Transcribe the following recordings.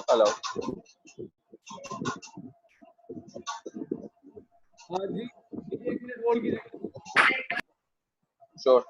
Hello. हाँ जी, 1 minute hold कीजिए। Sure.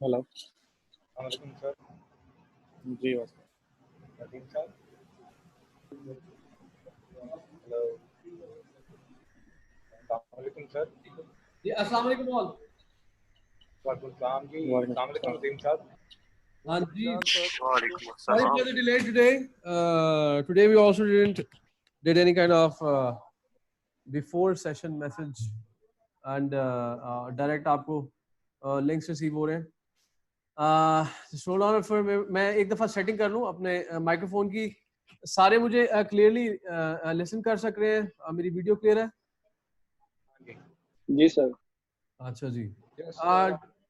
Hello. वालेकुम सर। जी बस नदीम सर। हेलो। वालेकुम सर। जी अस्सलाम वालेकुम ऑल। वालेकुम सलाम जी। अस्सलाम वालेकुम नदीम साहब। हाँ जी। वालेकुम Sorry अस्सलाम। for the delay today. Today we also did any kind of before session message and direct आपको links receive हो रहे हैं। Just hold on for मैं एक दफा सेटिंग कर लूँ अपने माइक्रोफोन की। सारे मुझे क्लियरली लिसन कर सक रहे हैं? मेरी वीडियो क्लियर है? जी सर। अच्छा जी।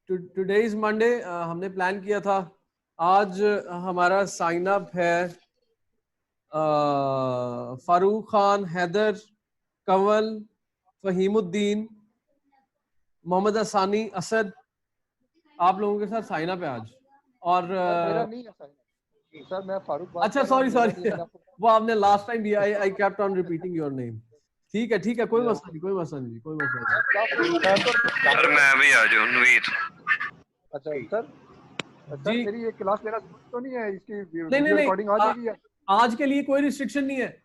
Today is Monday. हमने प्लान किया था आज हमारा साइन अप है फारूक खान, हैदर, कंवल, फहीमुद्दीन, मोहम्मद असानी, असद, आप लोगों के साथ साइन अप है आज। और मेरा नहीं है साइन सर, मैं फारूक बात अच्छा कर रहा हूँ, सॉरी मेरा नहीं है, वो आपने लास्ट टाइम दिया। I kept on repeating your name. ठीक है कोई मसला नहीं, कोई मसला नहीं, कोई मसला नहीं। सर मैं भी आ जाऊं नवीद। अच्छा सर, सर मेरी ये क्लास लेना तो नहीं है, इसकी वीडियो रिकॉर्डिंग आ जाएगी या? आज के लिए कोई रिस्ट्रिक्शन नहीं है,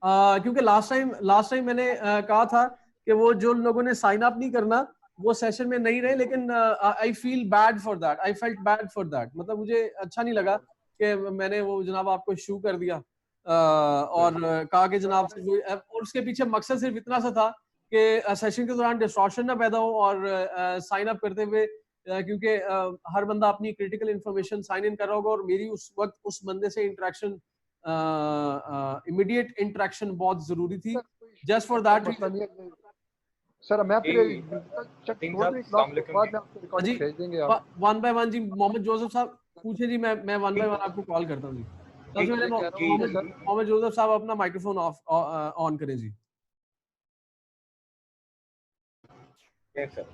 क्योंकि लास्ट टाइम मैंने कहा था कि वो जो लोगों ने साइन अप नहीं करना वो सेशन में नहीं रहे, लेकिन I feel bad for that, I felt bad for that. मतलब मुझे अच्छा नहीं लगा कि मैंने वो जनाब आपको इशू कर दिया और कहा कि जनाब और उसके पीछे मकसद सिर्फ इतना सा था कि सेशन के दौरान डिस्ट्रॉक्शन ना पैदा हो और साइन अप करते हुए क्योंकि हर बंदा अपनी क्रिटिकल इंफॉर्मेशन साइन इन कर रहा होगा और मेरी उस वक्त उस बंदे से इंटरेक्शन इमीडिएट इंटरेक्शन बहुत जरूरी थी। Just for that reason sir मैं फिर जी वन बाय वन जी मोहम्मद जोसेफ साहब पूछे जी, मैं वन बाय वन आपको कॉल करता हूँ जी। सबसे पहले मोहम्मद जोसेफ साहब अपना माइक्रोफोन ऑफ ऑन करें जी। सर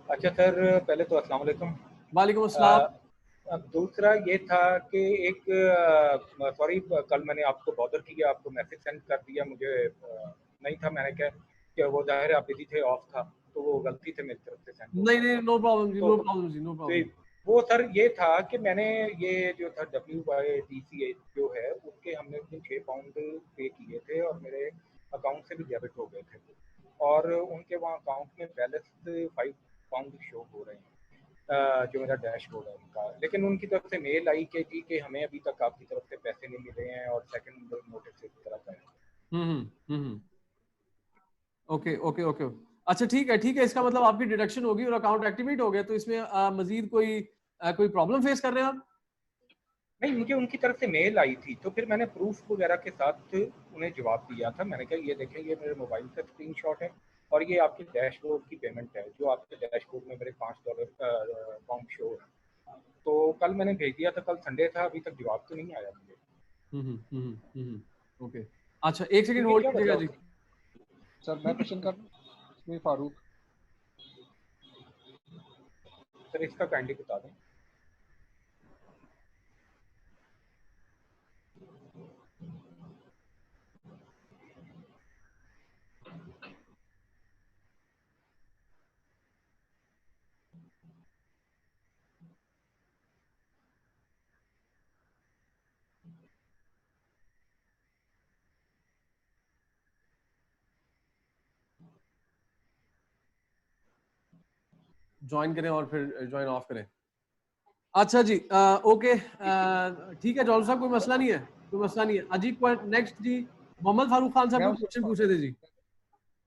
अच्छा सर, पहले तो अस्सलाम वालेकुम। वालेकुम अस्सलाम। अब दूसरा ये था कि एक सॉरी कल मैंने आपको बॉदर किया, आपको मैसेज सेंड कर दिया, मुझे नहीं था, मैंने कहा कि वो जाहिर है आप बिजी थे, ऑफ था, तो वो गलती से मेरी तरफ से सेंड नहीं नो प्रॉब्लम जी, नो प्रॉब्लम जी, नो प्रॉब्लम। वो सर ये था कि मैंने ये जो था WYDC जो है उसके हमने 6 पाउंड पे किए थे और मेरे अकाउंट से भी डेबिट हो गए थे और उनके वहाँ अकाउंट में बैलेंस 5 पाउंड शो हो रहे हैं जो मेरा डैशबोर्ड है उनका, लेकिन उनकी तरफ से मेल आई कि हमें अभी तक आपकी तरफ से पैसे नहीं मिले हैं और सेकंड नोटिस इस तरह का है। ओके ओके ओके अच्छा ठीक है, इसका मतलब आपकी डिडक्शन होगी और अकाउंट एक्टिवेट हो गया, तो इसमें मजीद कोई प्रॉब्लम फेस कर रहे हैं आप? नहीं, मुझे उनकी तरफ से मेल आई थी तो फिर मैंने प्रूफ वगैरह के साथ उन्हें जवाब दिया था। मैंने कहा ये देखें, ये मेरे मोबाइल का स्क्रीनशॉट है और ये आपके डैशबोर्ड की पेमेंट है जो आपके डैशबोर्ड में मेरे $5 अकाउंट शो है। तो कल मैंने भेज दिया था, कल संडे था, अभी तक जवाब तो नहीं आया मुझे। ओके अच्छा एक सेकंड होल्ड कीजिएगा जी। सर मैं क्वेश्चन कर कोई फारूक। सर इसका काइंडली बता दें। ज्वाइन करें और फिर ज्वाइन ऑफ करें। अच्छा जी, ओके, ठीक है जॉन साहब, कोई मसला नहीं है, कोई मसला नहीं है। अजीब नेक्स्ट जी, मोहम्मद फारूक खान साहब मैं को क्वेश्चन पूछे थे जी।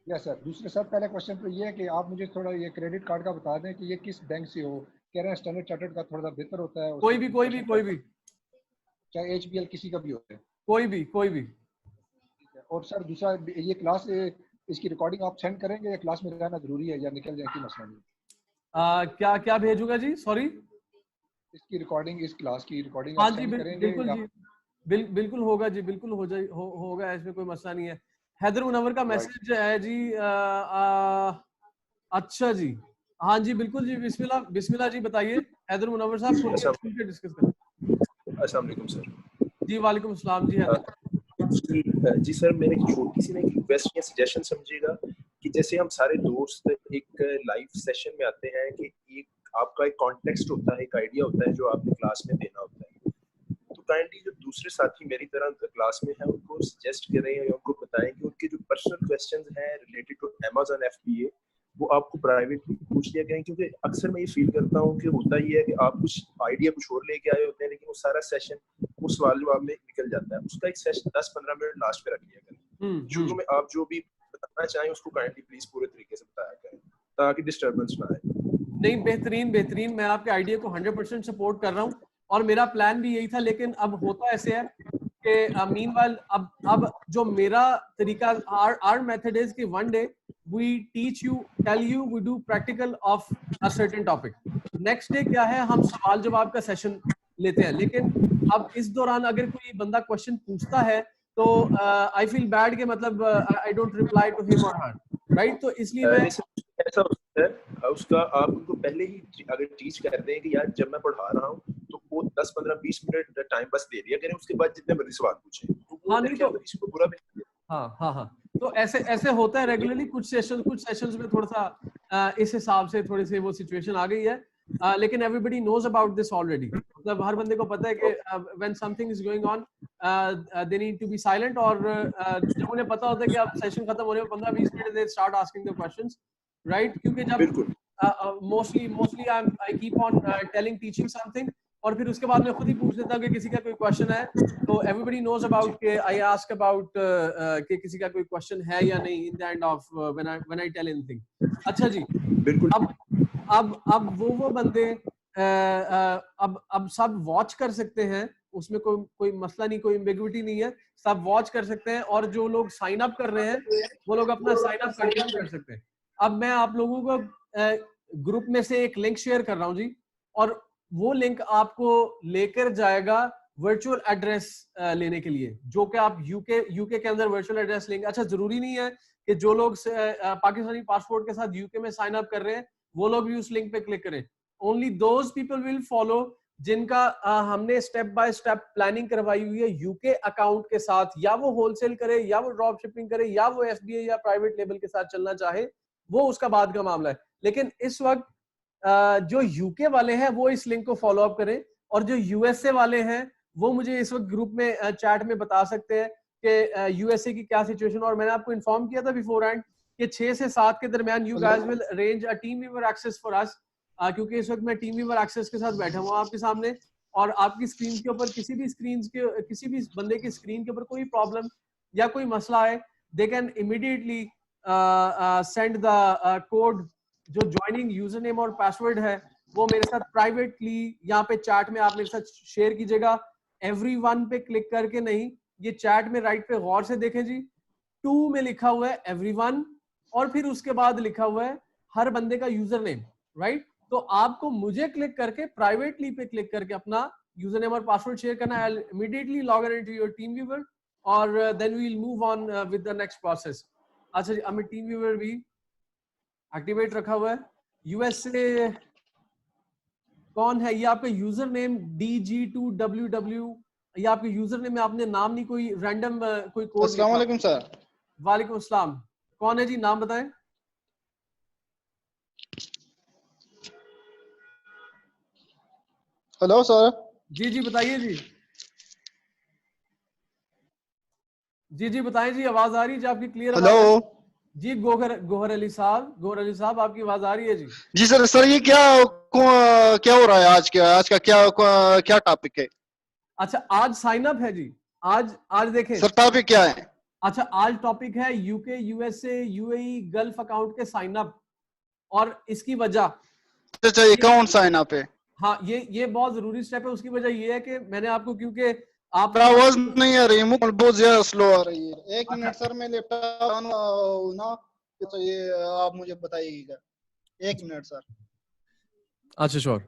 यस सर, दूसरे सर पहला क्वेश्चन तो ये है कि आप मुझे थोड़ा ये क्रेडिट कार्ड का बता दें कि ये किस बैंक से हो। कह रहे हैं स्टैंडर्ड चार्टर्ड का थोड़ा सा बेहतर होता है। कोई भी चाहे HBL किसी का भी होता है। कोई भी। और सर दूसरा, ये क्लास इसकी रिकॉर्डिंग आप सेंड करेंगे या क्लास में रहना जरूरी है या निकल जाए कि मसला नहीं? क्या क्या भेजूंगा जी, सॉरी? इसकी रिकॉर्डिंग, इस क्लास की रिकॉर्डिंग हाँ आप जी, सेंड करेंगे बिल्कुल या? जी, बिल्कुल होगा जी, बिल्कुल होगा, इसमें कोई मसला नहीं है। हैदर मुनव्वर का मैसेज है जी, अच्छा जी, हाँ जी बिल्कुल जी, बिस्मिल्लाह बिस्मिल्लाह जी, बताइए हैदर मुनव्वर साहब, खुल के डिस्कस करें। अस्सलाम वालेकुम सर। जी वालेकुम सलाम जी हैदर। जी सर, मेरे एक छोटी सी ना एक रिक्वेस्ट या सजेशन समझिएगा कि जैसे हम सारे दोस्त एक लाइव सेशन में आते हैं कि एक आपका एक कॉन्टेक्स्ट होता है, एक आइडिया होता है जो आपने क्लास में देना होता है, तो काइंडली जो दूसरे साथी मेरी तरह क्लास में हैं उनको सजेस्ट करें या उनको बताएं कि उनके जो पर्सनल क्वेश्चंस हैं रिलेटेड टू Amazon FBA वो आपको प्राइवेटली पूछ लिया गया, क्योंकि अक्सर मैं ये फील करता हूँ कि होता ये है कि आप कुछ आइडिया कुछ और लेके आए होते हैं लेकिन वो सारा सेशन उस सवाल जवाब में निकल जाता है। उसका एक सेशन 10-15 मिनट लास्ट पे रख लिया करें। शुरू में आप जो भी बताना चाहें उसको काइंडली प्लीज पूरे तरीके से बताया करें ताकि डिस्टर्बेंस ना आए। नहीं, बेहतरीन, मैं आपके आइडिया को 100% सपोर्ट कर रहा हूँ और मेरा प्लान भी यही था, लेकिन अब होता ऐसे है कि मीनवाइल अब जो मेरा तरीका, आवर मेथड इज कि one day we teach you, tell you, we do practical of a certain topic. Next day क्या है, हम सवाल जवाब का सेशन लेते हैं। लेकिन अब इस दौरान अगर कोई बंदा क्वेश्चन पूछता है तो आई फील बैड कि मतलब I don't reply to him और हर, राइट? तो इसलिए मैं ऐसा होता है उसका आप उनको पहले ही अगर टीच कर दें कि यार जब मैं पढ़ा रहा हूँ तो वो 10-15-20 मिनट टाइम बस दे दिया करें, उसके बाद जितने मर्जी सवाल पूछें तो वो हाँ, नहीं तो इसको बुरा भी नहीं। हाँ, तो ऐसे होता है रेगुलरली। कुछ सेशंस में थोड़ा सा इस हिसाब से थोड़ी सी वो सिचुएशन आ गई है, लेकिन everybody knows about this already. मतलब हर बंदे को पता है कि when something is going on they need to be silent, और जब उन्हें पता होता है कि अब सेशन खत्म होने में 15-20 minute they start asking the questions, right? क्योंकि जब mostly I keep on telling, teaching something, और फिर उसके बाद मैं खुद ही पूछ लेता हूँ कि किसी का कोई क्वेश्चन है, तो एवरीबडी नोज अबाउट के आई आस्क अबाउट कि किसी का कोई क्वेश्चन है या नहीं in the end of when I tell anything. अच्छा जी, बिल्कुल। अब वो बंदे अब सब वॉच कर सकते हैं, उसमें कोई मसला नहीं, कोई एम्बिग्विटी नहीं है, सब वॉच कर सकते हैं, और जो लोग साइन अप कर रहे हैं वो लोग अपना साइन अप कंटिन्यू कर सकते हैं। अब मैं आप लोगों को ग्रुप में से एक लिंक शेयर कर रहा हूँ जी, और वो लिंक आपको लेकर जाएगा वर्चुअल एड्रेस लेने के लिए, जो कि आप यूके के अंदर वर्चुअल एड्रेस लेंगे। अच्छा, जरूरी नहीं है कि जो लोग पाकिस्तानी पासपोर्ट के साथ यूके में साइन अप कर रहे हैं वो लोग भी उस लिंक पे क्लिक करें। Only those people will follow जिनका हमने स्टेप बाय स्टेप प्लानिंग करवाई हुई है यूके अकाउंट के साथ, या वो होलसेल करे, या वो ड्रॉप शिपिंग करे, या वो FBA या प्राइवेट लेबल के साथ चलना चाहे, वो उसका बाद का मामला है। लेकिन इस वक्त जो यूके वाले हैं वो इस लिंक को फॉलो अप करें, और जो USA वाले हैं वो मुझे इस वक्त ग्रुप में चैट में बता सकते हैं कि USA की क्या सिचुएशन। और मैंने आपको इन्फॉर्म किया था बिफोर एंड कि 6 से 7 के दरमियान you guys will arrange a team viewer access for us, क्योंकि इस वक्त मैं टीम व्यूअर एक्सेस के साथ बैठा हुआ आपके सामने, और आपकी स्क्रीन के ऊपर किसी भी बंदे की स्क्रीन के ऊपर कोई प्रॉब्लम या कोई मसला है, they can immediately send the code, जो ज्वाइनिंग यूजर नेम और पासवर्ड है वो मेरे साथ प्राइवेटली यहाँ पे चैट में आप मेरे साथ शेयर कीजिएगा। एवरीवन पे क्लिक करके नहीं, ये चैट में राइट पे गौर से देखें जी, 2 में लिखा हुआ है एवरीवन, और फिर उसके बाद लिखा हुआ है हर बंदे का यूजर नेम, राइट? तो आपको मुझे क्लिक करके प्राइवेटली पे क्लिक करके अपना यूजर नेम और पासवर्ड शेयर करना है। Immediately log in into your TeamViewer, और then we will move on with the next process. अच्छा जी, अब मैं टीम व्यूअर भी एक्टिवेट रखा हुआ है। यूएसए कौन है? ये आपका यूजर नेम DG2WW, ये आपके यूजर नेम में आपने नाम नहीं कोई रैंडम कोई कोड अस्सलाम लिखा। वालेकुम सर। वालेकुम अस्सलाम। कौन है जी, नाम बताएं। Hello sir. जी जी बताइए जी। जी जी बताएं जी, आवाज आ रही है जी आपकी, क्लियर आवाज है हेलो जी। गोहर अली साहब आपकी आवाज आ रही है जी। जी सर। सर ये क्या हो रहा है आज का क्या टॉपिक है? अच्छा आज साइन अप है जी। आज देखें। सर टॉपिक क्या है? अच्छा आज टॉपिक है UK USA UAE gulf account के साइन अप, और इसकी वजह, अच्छा ये कौन सा है यहाँ पे? हाँ ये बहुत जरूरी स्टेप है। उसकी वजह ये है कि मैंने आपको, क्योंकि आप सर आवाज नहीं आ रही, मुझे बहुत ज्यादा स्लो आ रही है। एक अच्छा मिनट सर, मैं लैपटॉप ना, तो ये आप मुझे बताइएगा। एक मिनट सर। अच्छा श्योर।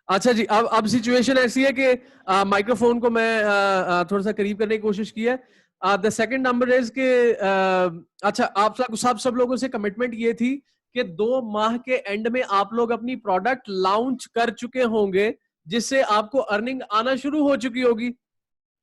अच्छा जी, अब सिचुएशन ऐसी है कि माइक्रोफोन को मैं थोड़ा सा करीब करने की कोशिश की है। द सेकंड नंबर इज के अच्छा आप सब लोगों से कमिटमेंट ये थी कि 2 माह के एंड में आप लोग अपनी प्रोडक्ट लॉन्च कर चुके होंगे, जिससे आपको अर्निंग आना शुरू हो चुकी होगी,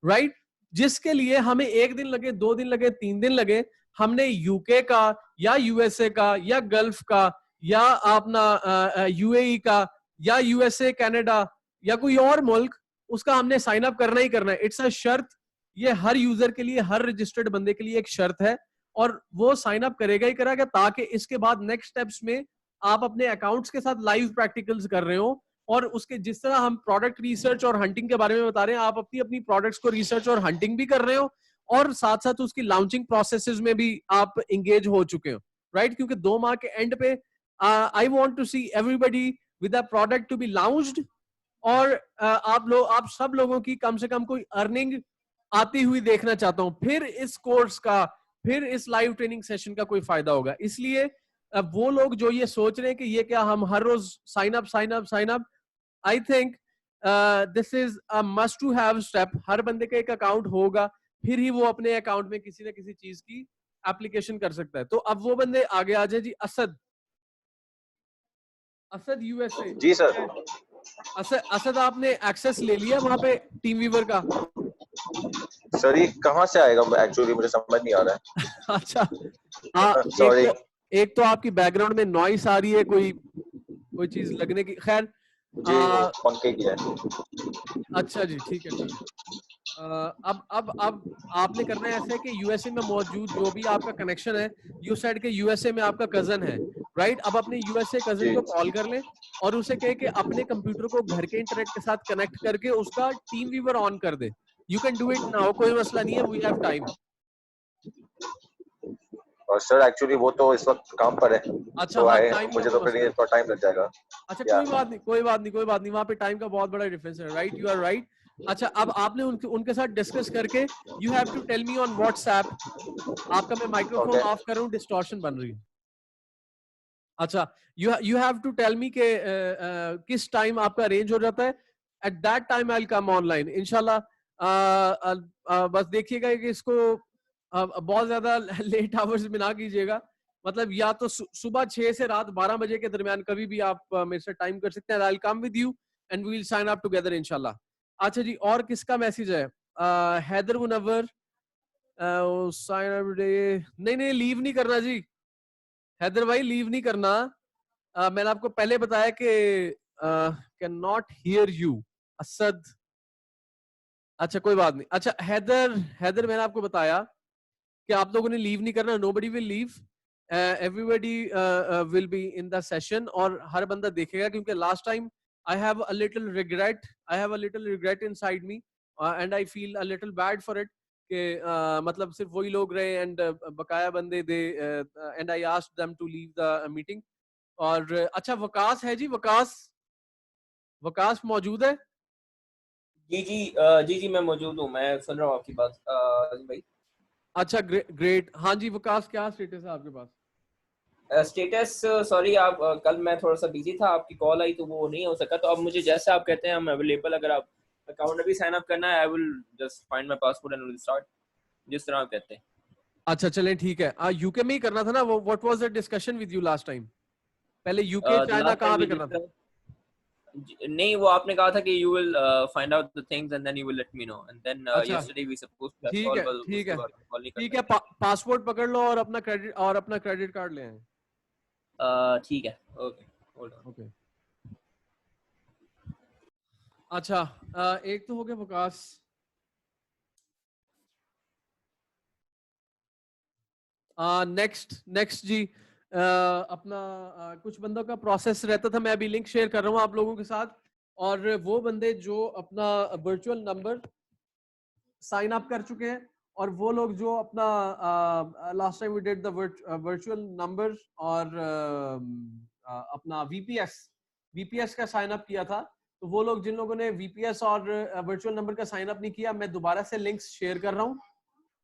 राइट? जिसके लिए हमें 1 दिन लगे, 2 दिन लगे, 3 दिन लगे, हमने यूके का या यूएसए का या गल्फ का या अपना यूएई का या यूएसए कनाडा या कोई और मुल्क, उसका हमने साइन अप करना ही करना है। इट्स अ शर्त। ये हर यूजर के लिए, हर रजिस्टर्ड बंदे के लिए एक शर्त है, और वो साइन अप करेगा ही करेगा, ताकि इसके बाद नेक्स्ट स्टेप्स में आप अपने अकाउंट्स के साथ लाइव प्रैक्टिकल्स कर रहे हो, और उसके जिस तरह हम प्रोडक्ट रिसर्च और हंटिंग के बारे में बता रहे हैं, आप अपनी अपनी प्रोडक्ट्स को रिसर्च और हंटिंग भी कर रहे हो, और साथ साथ उसकी लॉन्चिंग प्रोसेसेस में भी आप एंगेज हो चुके हो, राइट? क्योंकि 2 माह के एंड पे I want to see everybody with a product to be launched, और आप सब लोगों की कम से कम कोई अर्निंग आती हुई देखना चाहता हूं। फिर इस कोर्स का, फिर इस लाइव ट्रेनिंग सेशन का कोई फायदा होगा। इसलिए वो लोग जो ये सोच रहे हैं कि ये क्या हम हर रोज sign up, I think this is a must to have step. हर बंदे का एक अकाउंट होगा, फिर ही वो अपने अकाउंट में किसी ना किसी चीज की एप्लीकेशन कर सकता है। तो अब वो बंदे आगे आ जाए जी। असद यूएसए। जी सर। असद आपने एक्सेस ले लिया वहां पे टीम वीवर का? सर ये कहाँ से आएगा, एक्चुअली मुझे समझ नहीं आ रहा है। अच्छा सॉरी। एक तो आपकी बैकग्राउंड में नॉइस आ रही है, कोई चीज लगने की। खैर जी पंखे की है। अच्छा जी, ठीक है। अब आपने करना है ऐसे कि यूएसए में मौजूद जो भी आपका कनेक्शन है, यू सेड के यूएसए में आपका कजन है, राइट? अब अपने यूएसए कजन जी को कॉल कर लें और उसे कहे कि अपने कंप्यूटर को घर के इंटरनेट के साथ कनेक्ट करके उसका टीम व्यूअर ऑन कर दे। You can do it now, कोई मसला नहीं है, वी हैव टाइम। और सर एक्चुअली वो तो इस वक्त काम पर है, अच्छा तो हाँ, आए टाइम का मुझे तो तो फिर मसला ये है। थोड़ा टाइम लग जाएगा। अच्छा या कोई बात नहीं, वहां पे टाइम का बहुत बड़ा डिफरेंस है, राइट? You are right. अच्छा अब आपने उनके साथ डिस्कस करके you have to tell me on WhatsApp. आपका मैं माइक्रोफोन ओके ऑफ कर रहा हूँ, डिस्टॉर्शन बन रही है। अच्छा you have to tell me के किस टाइम आपका अरेंज हो जाता है। At that time I will come online इंशाल्लाह। बस देखिएगा कि इसको बहुत ज्यादा लेट आवर्स में ना कीजिएगा। मतलब या तो सुबह 6 से रात 12 बजे के दरमियान कभी भी आप मेरे से टाइम कर सकते हैं। I will come with you and we will sign up together इंशाल्लाह। अच्छा जी, और किसका मैसेज है? हैदर मुनव्वर साइन अप डे। नहीं लीव नहीं करना जी, हैदर भाई लीव नहीं करना। मैंने आपको पहले बताया कि can not here you Asad. अच्छा कोई बात नहीं। अच्छा हैदर मैंने आपको बताया कि आप लोगों ने लीव नहीं करना। Nobody will leave, everybody will be in the session, और हर बंदा देखेगा। क्योंकि last time I have a little regret inside me and I feel a little bad for it कि मतलब सिर्फ वही लोग रहे एंड बकाया बंदे दे, and I asked them to leave the meeting. और अच्छा वकास है जी, वकास मौजूद है? जी मैं मौजूद हूँ, मैं सुन रहा हूँ आपकी बात भाई। अच्छा ग्रेट। हाँ जी वकास, क्या स्टेटस है आपके पास? स्टेटस सॉरी आप कल मैं थोड़ा सा बिजी था, आपकी कॉल आई तो वो नहीं हो सका। तो अब मुझे जैसे आप कहते हैं हम अवेलेबल। अगर आप अकाउंट अभी साइन अप करना है, I will just find my passport and will start, जिस तरह आप कहते हैं। अच्छा चलें ठीक है। यूके में ही करना था ना वो। What was the discussion with you last time? पहले यूके चाइना कहाँ पे करना था? नहीं, वो आपने कहा था कि you will find out the things and then you will let me know, and then अच्छा yesterday we supposed to have ठीक call, है but ठीक उसके है बाद कॉल नहीं कर ठीक है। पासपोर्ट पकड़ लो और अपना क्रेडिट कार्ड ले आए। पाए। ठीक है, ओके, होल्ड ऑन। ओके अच्छा एक तो हो गया विकास। नेक्स्ट जी अपना कुछ बंदों का प्रोसेस रहता था। मैं अभी लिंक शेयर कर रहा हूँ आप लोगों के साथ। और वो बंदे जो अपना वर्चुअल नंबर साइन अप कर चुके हैं और वो लोग जो अपना last time we did the virtual number और अपना वीपीएस का साइन अप किया था। तो वो लोग जिन लोगों ने वीपीएस और वर्चुअल नंबर का साइन अप नहीं किया, मैं दोबारा से लिंक्स शेयर कर रहा हूँ,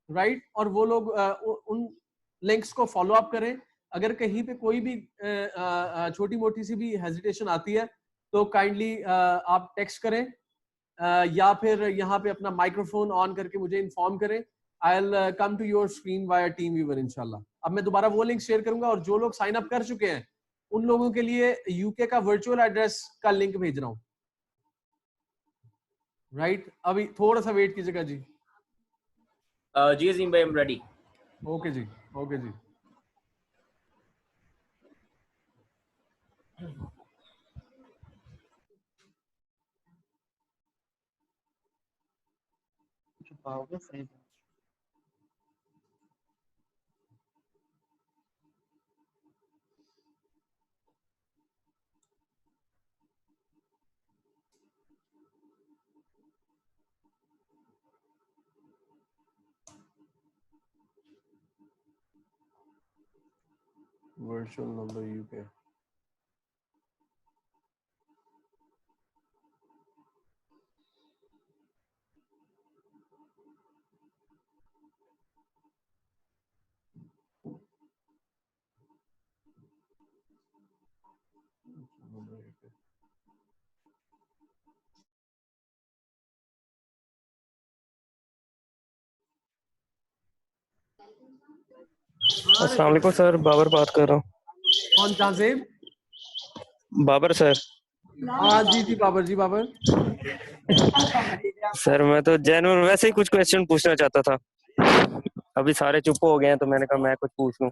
राइट? और वो लोग उन लिंक्स को फॉलो अप करें। अगर कहीं पे कोई भी छोटी मोटी सी भी हेजिटेशन आती है तो काइंडली आप टेक्स्ट करें या फिर यहाँ पे अपना माइक्रोफोन ऑन करके मुझे इन्फॉर्म करें। I will come to your screen via team viewer इंशाल्लाह। अब मैं दोबारा वो लिंक शेयर करूंगा और जो लोग साइन अप कर चुके हैं उन लोगों के लिए यूके का वर्चुअल एड्रेस का लिंक भेज रहा हूँ, राइट? अभी थोड़ा सा वेट कीजिएगा जी। जी अजीम भाई, आई एम रेडी। ओके जी, ओके जी। Virtual number UK. अस्सलाम वालेकुम सर, बाबर बात कर रहा हूँ। कौन कहाँ से? बाबर सर। हाँ जी जी बाबर जी, बाबर। सर मैं तो जेन्युइन वैसे ही कुछ क्वेश्चन पूछना चाहता था। अभी सारे चुप हो गए हैं तो मैंने कहा मैं कुछ पूछ लूं।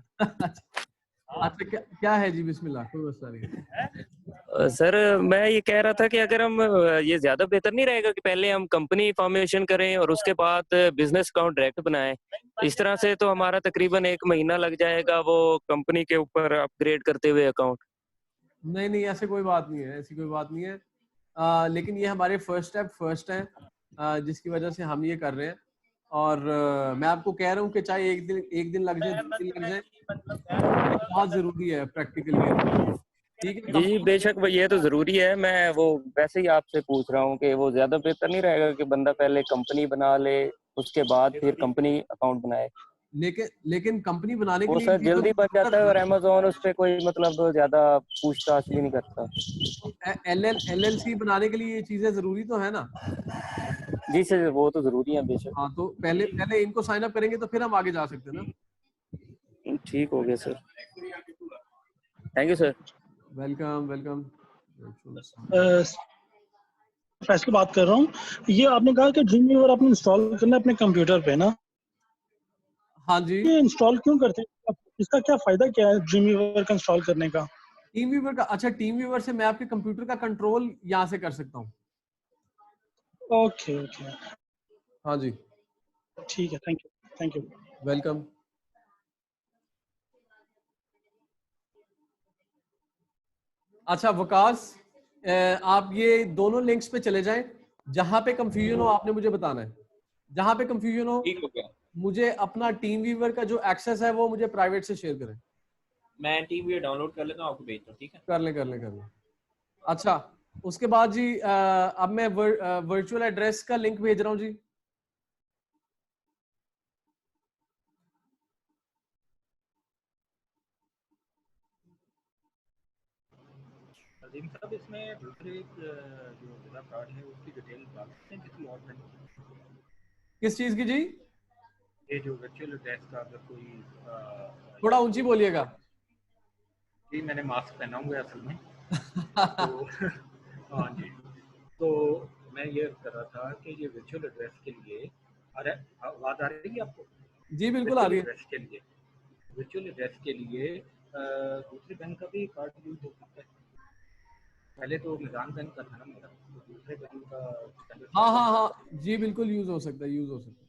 अच्छा क्या है जी? बिस्मिल्लाह, कोई मसला नहीं है। सर मैं ये कह रहा था कि अगर हम ये ज्यादा बेहतर नहीं रहेगा कि पहले हम कंपनी फॉर्मेशन करें और उसके बाद बिजनेस अकाउंट डायरेक्ट बनाएं? इस तरह से तो हमारा तकरीबन 1 महीना लग जाएगा वो कंपनी के ऊपर अपग्रेड करते हुए अकाउंट। नहीं नहीं, ऐसे कोई बात नहीं है, ऐसी कोई बात नहीं है। लेकिन ये हमारे फर्स्ट है जिसकी वजह से हम ये कर रहे हैं। और मैं आपको कह रहा हूँ कि चाहे एक दिन लग जाए, 2 दिन लग जाए, बहुत जरूरी है प्रैक्टिकली। ठीक है जी बेशक भाई, ये तो जरूरी है। मैं वो वैसे ही आपसे पूछ रहा हूँ कि वो ज्यादा बेहतर नहीं रहेगा कि बंदा पहले कंपनी बना ले उसके बाद फिर कंपनी अकाउंट बनाए? लेकिन कंपनी बनाने के वो लिए सर जल्दी बन जाता है और अमेज़न उस पे कोई मतलब ज्यादा पूछताछ भी नहीं करता। एलएलसी बनाने के लिए ये चीजें जरूरी तो है ना। जी सर, वो तो जरूरी है बेशक। हाँ, तो पहले इनको साइन अप करेंगे तो फिर हम आगे जा सकते हैं ना। ठीक हो गया sir, thank you sir. Welcome welcome. फैसले बात कर रहा हूँ। ये आपने कहा कि ड्रीम व्यूअर आपने इंस्टॉल करना है अपने कंप्यूटर पे ना? हाँ जी। ये इंस्टॉल क्यों करते हैं? इसका क्या फायदा क्या है ड्रीम व्यूअर का इंस्टॉल करने का? टीम व्यूअर का? अच्छा, टीम व्यूअर से मैं आपके कंप्यूटर का कंट्रोल यहाँ से कर सकता हूँ। ओके ओके, हाँ जी, ठीक है, थैंक यू। वेलकम। अच्छा वकास, आप ये दोनों लिंक्स पे चले जाएं। जहां पे कंफ्यूजन हो आपने मुझे बताना है। जहां पे कंफ्यूजन हो ठीक हो गया। मुझे अपना टीम व्यूअर का जो एक्सेस है वो मुझे प्राइवेट से शेयर करें। मैं टीम व्यूअर डाउनलोड कर लेता हूँ, आपको भेजता हूँ, ठीक है? कर लें। अच्छा, उसके बाद जी अब मैं वर्चुअल एड्रेस का लिंक भेज रहा हूँ जी। अजीम साहब, इसमें दूसरे एक जो मेरा कार्ड है उसकी डिटेल डाल सकते हैं किसी और बैंक की? किस चीज की जी? ये जो वर्चुअल एड्रेस का अगर कोई थोड़ा ऊंची बोलिएगा। जी मैंने मास्क पहना हुआ है असल में तो हाँ जी, तो मैं ये कर रहा था कि ये वर्चुअल एड्रेस के लिए, अरे आवाज़ आ रही है आपको? जी बिल्कुल आ रही है। वर्चुअल एड्रेस के लिए दूसरे बैंक का भी कार्ड यूज हो सकता है? पहले तो निजाम बैंक का था ना मेरा, तो दूसरे बैंक का हाँ हाँ हाँ जी बिल्कुल यूज हो सकता है, यूज हो सकता है।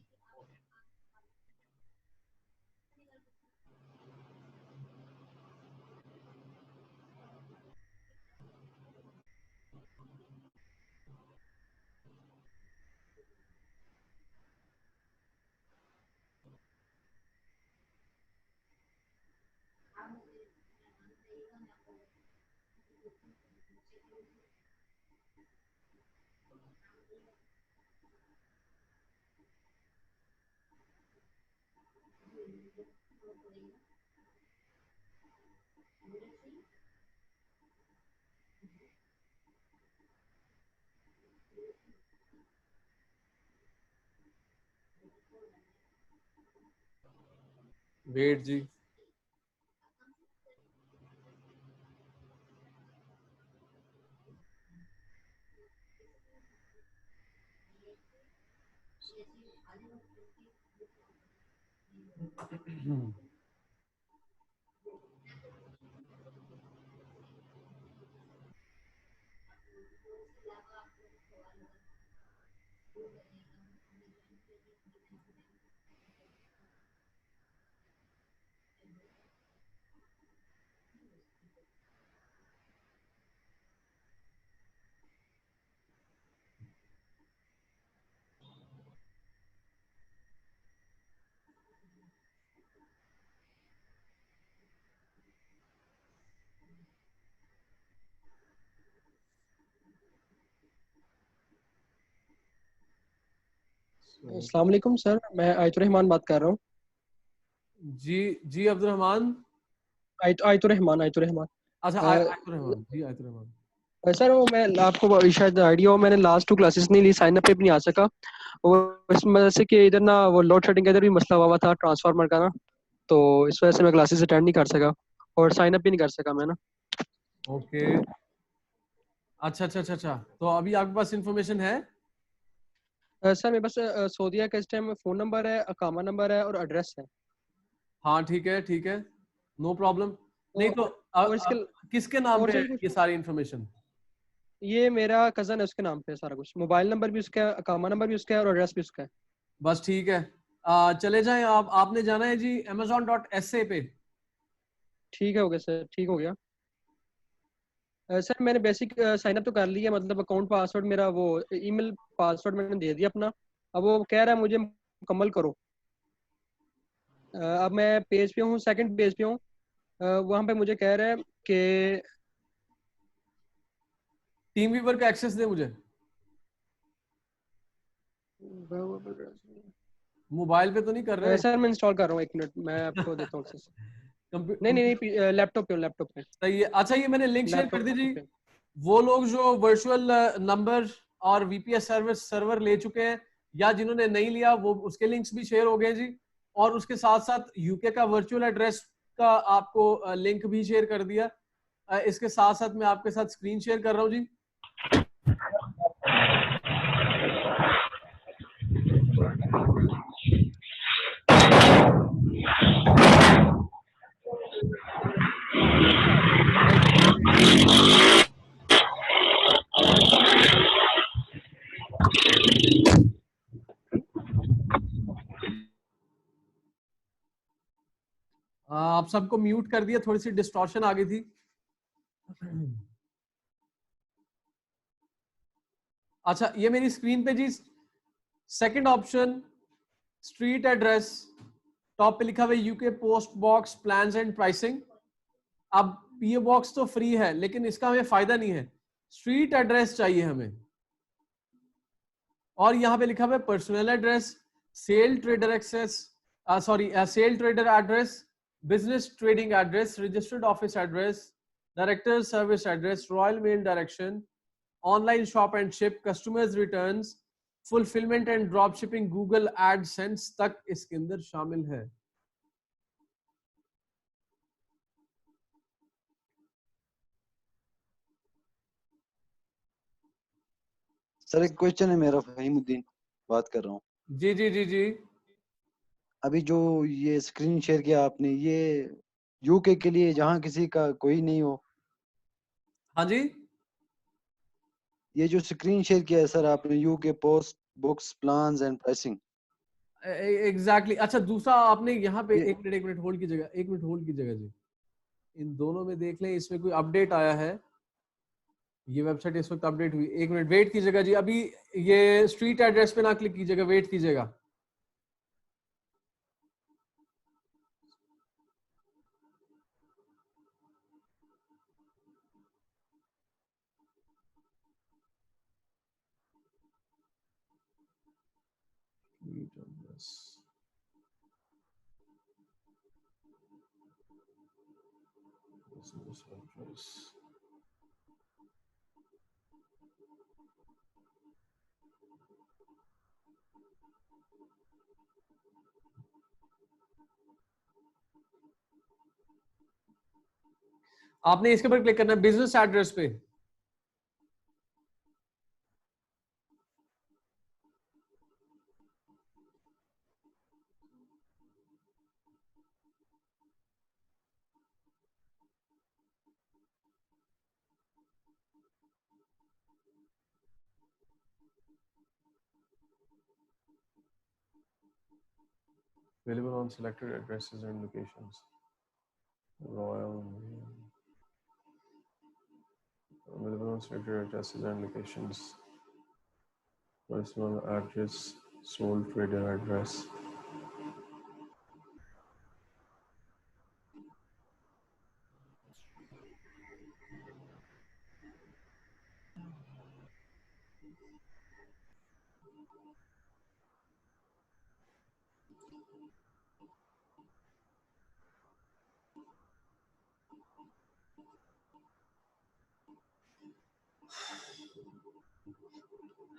वेट जी, अस्सलाम वालेकुम सर, मैं आयतुर रहमान बात कर रहा हूँ। जी जी अब्दुल रहमान। आयतुर रहमान अच्छा आयतुर रहमान जी, आयतुर रहमान। सर वो मैं आपको शायद आइडिया हो, मैंने लास्ट 2 क्लासेस नहीं ली, साइन अप पे भी नहीं आ सका, और इस वजह से कि इधर ना वो लोड शेडिंग का इधर भी मसला हुआ था ट्रांसफार्मर का ना, तो इस वजह से मैं क्लासेस अटेंड नहीं कर सका और साइन अप भी नहीं कर सका मैं ना। ओके अच्छा अच्छा अच्छा अच्छा, तो अभी आपके पास इंफॉर्मेशन है? सर मेरे पास सऊदीया का इस टाइम फ़ोन नंबर है, अकामा नंबर है और एड्रेस है। हाँ ठीक है, नो प्रॉब्लम। नहीं तो और इसके किसके नाम और पे है सर कुछ, ये सारी इंफॉर्मेशन? ये मेरा कज़न है, उसके नाम पे है सारा कुछ, मोबाइल नंबर भी उसका है, अकामा नंबर भी उसका है और एड्रेस भी उसका है। बस ठीक है, चले जाएं आप। आपने जाना है जी amazon.sa पे। ठीक है, हो गया सर, ठीक हो गया। सर मैंने बेसिक साइन अप तो कर लिया, मतलब अकाउंट पासवर्ड मेरा वो ईमेल पासवर्ड मैंने दे दिया अपना, अब वो कह रहा है मुझे मुकम्मल करो। अब मैं पेज पे हूँ, सेकंड पेज पे हूँ, वहाँ पे मुझे कह रहा है कि टीम व्यूवर का एक्सेस दे मुझे। मोबाइल पे तो नहीं कर रहे? सर मैं इंस्टॉल कर रहा हूँ, 1 मिनट मैं आपको देता हूँ access। नहीं लैपटॉप पे। सही है। अच्छा ये मैंने लिंक शेयर कर दी जी। पे। वो लोग जो वर्चुअल नंबर और वीपीएस सर्वर ले चुके हैं या जिन्होंने नहीं लिया, वो उसके लिंक्स भी शेयर हो गए जी, और उसके साथ साथ यूके का वर्चुअल एड्रेस का आपको लिंक भी शेयर कर दिया। इसके साथ साथ मैं आपके साथ स्क्रीन शेयर कर रहा हूँ जी। आप सबको म्यूट कर दिया, थोड़ी सी डिस्टॉर्शन आ गई थी। अच्छा ये मेरी स्क्रीन पे जी second option street address, top पे लिखा हुआ है UK post box plans and pricing. अब पीओ बॉक्स तो फ्री है लेकिन इसका हमें फायदा नहीं है, स्ट्रीट एड्रेस चाहिए हमें। और यहाँ पे लिखा हुआ है personal address, sole trader access, sole trader address, business trading address, registered office address, director service address, royal mail direction, online shop and ship, customers returns, fulfilment and drop shipping Google AdSense तक इसके अंदर शामिल है। Sir एक question है मेरा, फहीमुद्दीन बात कर रहा हूँ। जी जी जी जी। अभी जो ये स्क्रीन शेयर किया आपने, ये यूके के लिए जहाँ किसी का कोई नहीं हो। हाँ जी, ये जो स्क्रीन शेयर किया है सर आपने, UK post books plans and pricing. Exactly. अच्छा दूसरा आपने यहाँ पे ये एक मिनट होल्ड कीजिएगा, एक मिनट होल्ड कीजिएगा जी। इन दोनों में देख लें इसमें कोई अपडेट आया है। ये वेबसाइट इस वक्त अपडेट हुई, एक मिनट वेट कीजिएगा जी। अभी ये स्ट्रीट एड्रेस पे ना क्लिक कीजिएगा, वेट कीजिएगा। आपने इसके ऊपर क्लिक करना है, बिजनेस एड्रेस पे। Available on selected addresses and locations. Royal. Available on selected addresses and locations. Personal address, sole trader address.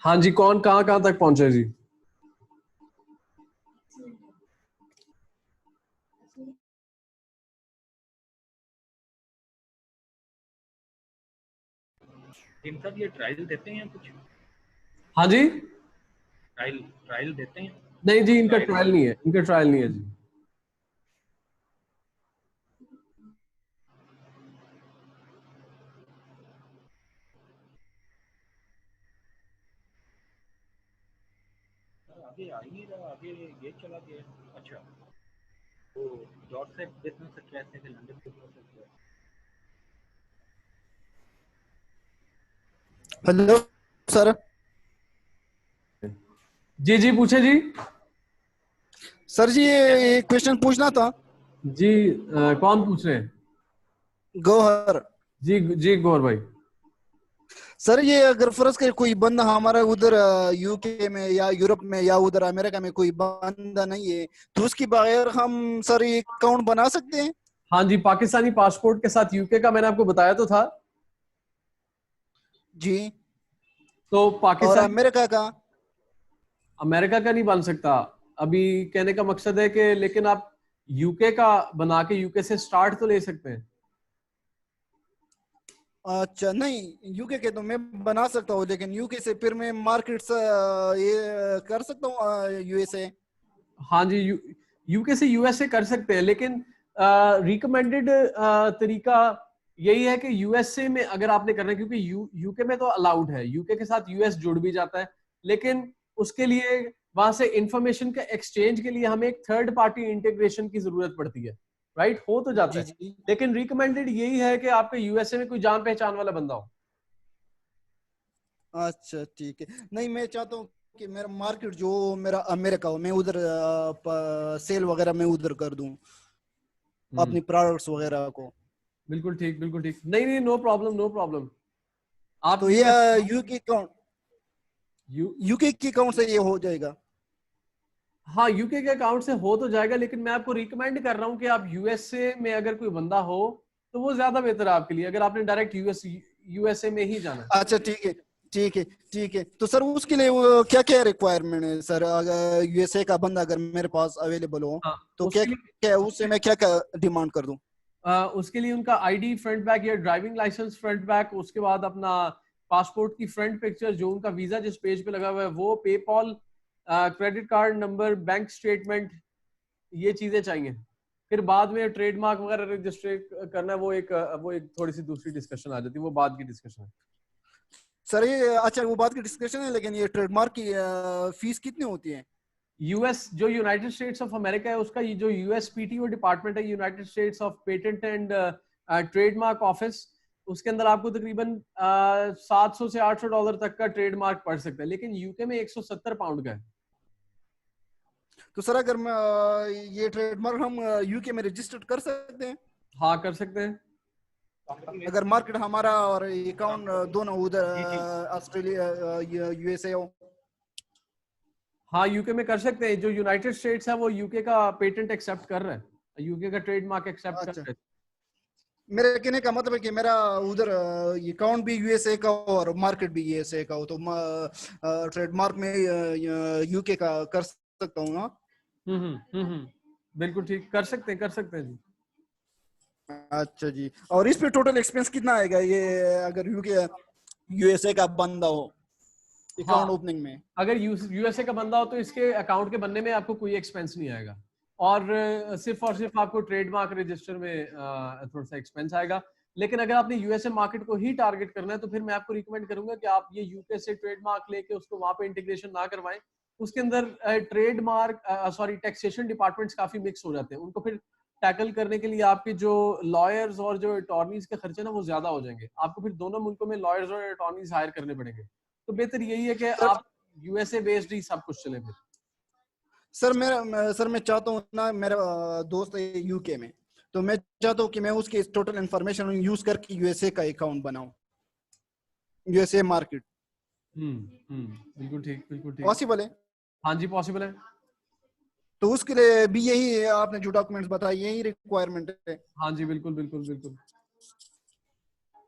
हाँ जी, कौन कहाँ तक पहुंचे जी? इनका ये ट्रायल देते हैं कुछ? हाँ जी, ट्रायल देते हैं? नहीं जी, इनका ट्रायल नहीं है, इनका ट्रायल नहीं है जी। आगे आ ही नहीं रहा, आगे ये चला गया। अच्छा, वो डॉट से बिजनेस एड्रेस है कि London business address. Hello sir. जी जी पूछे जी। सर जी ये क्वेश्चन पूछना था जी। कौन पूछ रहे हैं? गौहर जी जी गौर भाई। सर ये अगर फर्ज करे कोई बंदा हमारा उधर यूके में या यूरोप में या उधर अमेरिका में कोई बंदा नहीं है, तो उसके बगैर हम सर ये अकाउंट बना सकते हैं? हाँ जी, पाकिस्तानी पासपोर्ट के साथ यूके का मैंने आपको बताया तो था जी। तो और पाकिस्तान अमेरिका का नहीं बन सकता अभी। कहने का मकसद है कि लेकिन आप यूके का बना के यूके से स्टार्ट तो ले सकते हैं। अच्छा नहीं, यूके के तो मैं बना सकता हूँ, लेकिन यूके से फिर मैं मार्केट्स ये कर सकता हूँ यूएसए। हाँ जी, यूके से यूएसए कर सकते हैं, लेकिन रिकमेंडेड तरीका यही है कि यूएसए में अगर आपने करना है, क्योंकि यूके में तो अलाउड है, यूके के साथ यूएस जुड़ भी जाता है, लेकिन उसके लिए वहां से इंफॉर्मेशन का एक्सचेंज के लिए हमें एक थर्ड पार्टी इंटीग्रेशन की जरूरत पड़ती है। राइट, हो तो जाता है, लेकिन रिकमेंडेड यही है कि आपके यूएसए में कोई जान पहचान वाला बंदा हो। अच्छा ठीक है। नहीं मैं चाहता हूँ कि मेरा मार्केट जो मेरा अमेरिका हो, मैं उधर सेल वगैरह मैं उधर कर दूं अपनी प्रोडक्ट्स वगैरह को। बिल्कुल ठीक, बिल्कुल ठीक। नहीं नहीं, नो प्रॉब्लम, नो प्रॉब्लम। आप तो ये यूके के अकाउंट से ये हो जाएगा? हाँ, यूके के अकाउंट से हो तो जाएगा, लेकिन मैं आपको रिकमेंड कर रहा हूँ कि आप यूएसए में अगर कोई बंदा हो तो वो ज्यादा बेहतर है आपके लिए, अगर आपने डायरेक्ट यूएसए में ही जाना है। अच्छा ठीक है, ठीक है, ठीक है। तो सर उसके लिए क्या क्या रिक्वायरमेंट है सर? अगर यूएसए का बंदा अगर मेरे पास अवेलेबल हो तो क्या क्या उससे मैं क्या क्या डिमांड कर दूं? उसके लिए उनका आईडी फ्रंट बैक या ड्राइविंग लाइसेंस फ्रंट बैक, उसके बाद अपना पासपोर्ट की फ्रंट पिक्चर, जो उनका वीजा जिस पेज पे लगा हुआ है वो, PayPal, credit card number, bank statement, ये चीजें चाहिए। फिर बाद में ट्रेडमार्क वगैरह रजिस्टर करना है, वो एक थोड़ी सी दूसरी डिस्कशन आ जाती है, वो बाद की डिस्कशन है सर। ये अच्छा वो बात की डिस्कशन है, लेकिन ये ट्रेडमार्क की फीस कितनी होती है? यूएस जो यूनाइटेड स्टेट्स ऑफ अमेरिका है उसका ये जो यूएसपीटीओ डिपार्टमेंट है, United states of patent and trademark office, उसके अंदर आपको तकरीबन $700 से $800 तक का ट्रेडमार्क पड़ सकता है, लेकिन यूके में 170 पाउंड का है। तो सर अगर मैं ये ट्रेडमार्क हम यूके में रजिस्टर्ड कर सकते हैं? हाँ कर सकते हैं, अगर मार्केट हमारा और अकाउंट दोनों उधर ऑस्ट्रेलिया यूएसए हो। हाँ यूके में कर सकते हैं। जो यूनाइटेड स्टेट्स है वो यूके का पेटेंट एक्सेप्ट कर रहा है, यूके का ट्रेडमार्क एक्सेप्ट कर रहा है। मेरे कहने का मतलब है कि मेरा उधर अकाउंट भी यूएसए का हो और मार्केट भी यूएसए का हो, तो ट्रेडमार्क में यूके का कर सकता हूँ ना? बिल्कुल ठीक, कर सकते हैं जी। अच्छा जी। और इस पे टोटल एक्सपेंस कितना आएगा ये अगर यूएसए का बंदा हो अकाउंट ओपनिंग में? अगर यूएसए का बंदा हो तो इसके अकाउंट के बनने में आपको कोई एक्सपेंस नहीं आएगा, और सिर्फ आपको ट्रेडमार्क रजिस्टर में थोड़ा सा एक्सपेंस आएगा। लेकिन अगर आपने यूएसए मार्केट को ही टारगेट करना है तो फिर मैं आपको रिकमेंड करूंगा कि आप ये यूके से ट्रेडमार्क लेके उसको वहां पे इंटीग्रेशन ना करवाएं। उसके अंदर टैक्सेशन डिपार्टमेंट्स काफी मिक्स हो जाते हैं, उनको फिर टैकल करने के लिए आपके जो लॉयर्स और जो अटॉर्नीज के खर्चे ना वो ज्यादा हो जाएंगे, आपको फिर दोनों मुल्कों में लॉयर्स और अटॉर्नीज हायर करने पड़ेंगे। तो बेहतर यही है कि आप यूएसए बेस्ड ही सब कुछ चले। फिर सर मैं चाहता हूँ ना, मेरा दोस्त है यूके में, तो मैं चाहता हूँ कि मैं उसके टोटल इंफॉर्मेशन यूज करके यूएसए का अकाउंट बनाऊं, यूएसए मार्केट। बिल्कुल ठीक पॉसिबल है? हाँ जी पॉसिबल है। तो उसके लिए भी यही आपने जो डॉक्यूमेंट्स बताए यही रिक्वायरमेंट है? हाँ जी बिल्कुल।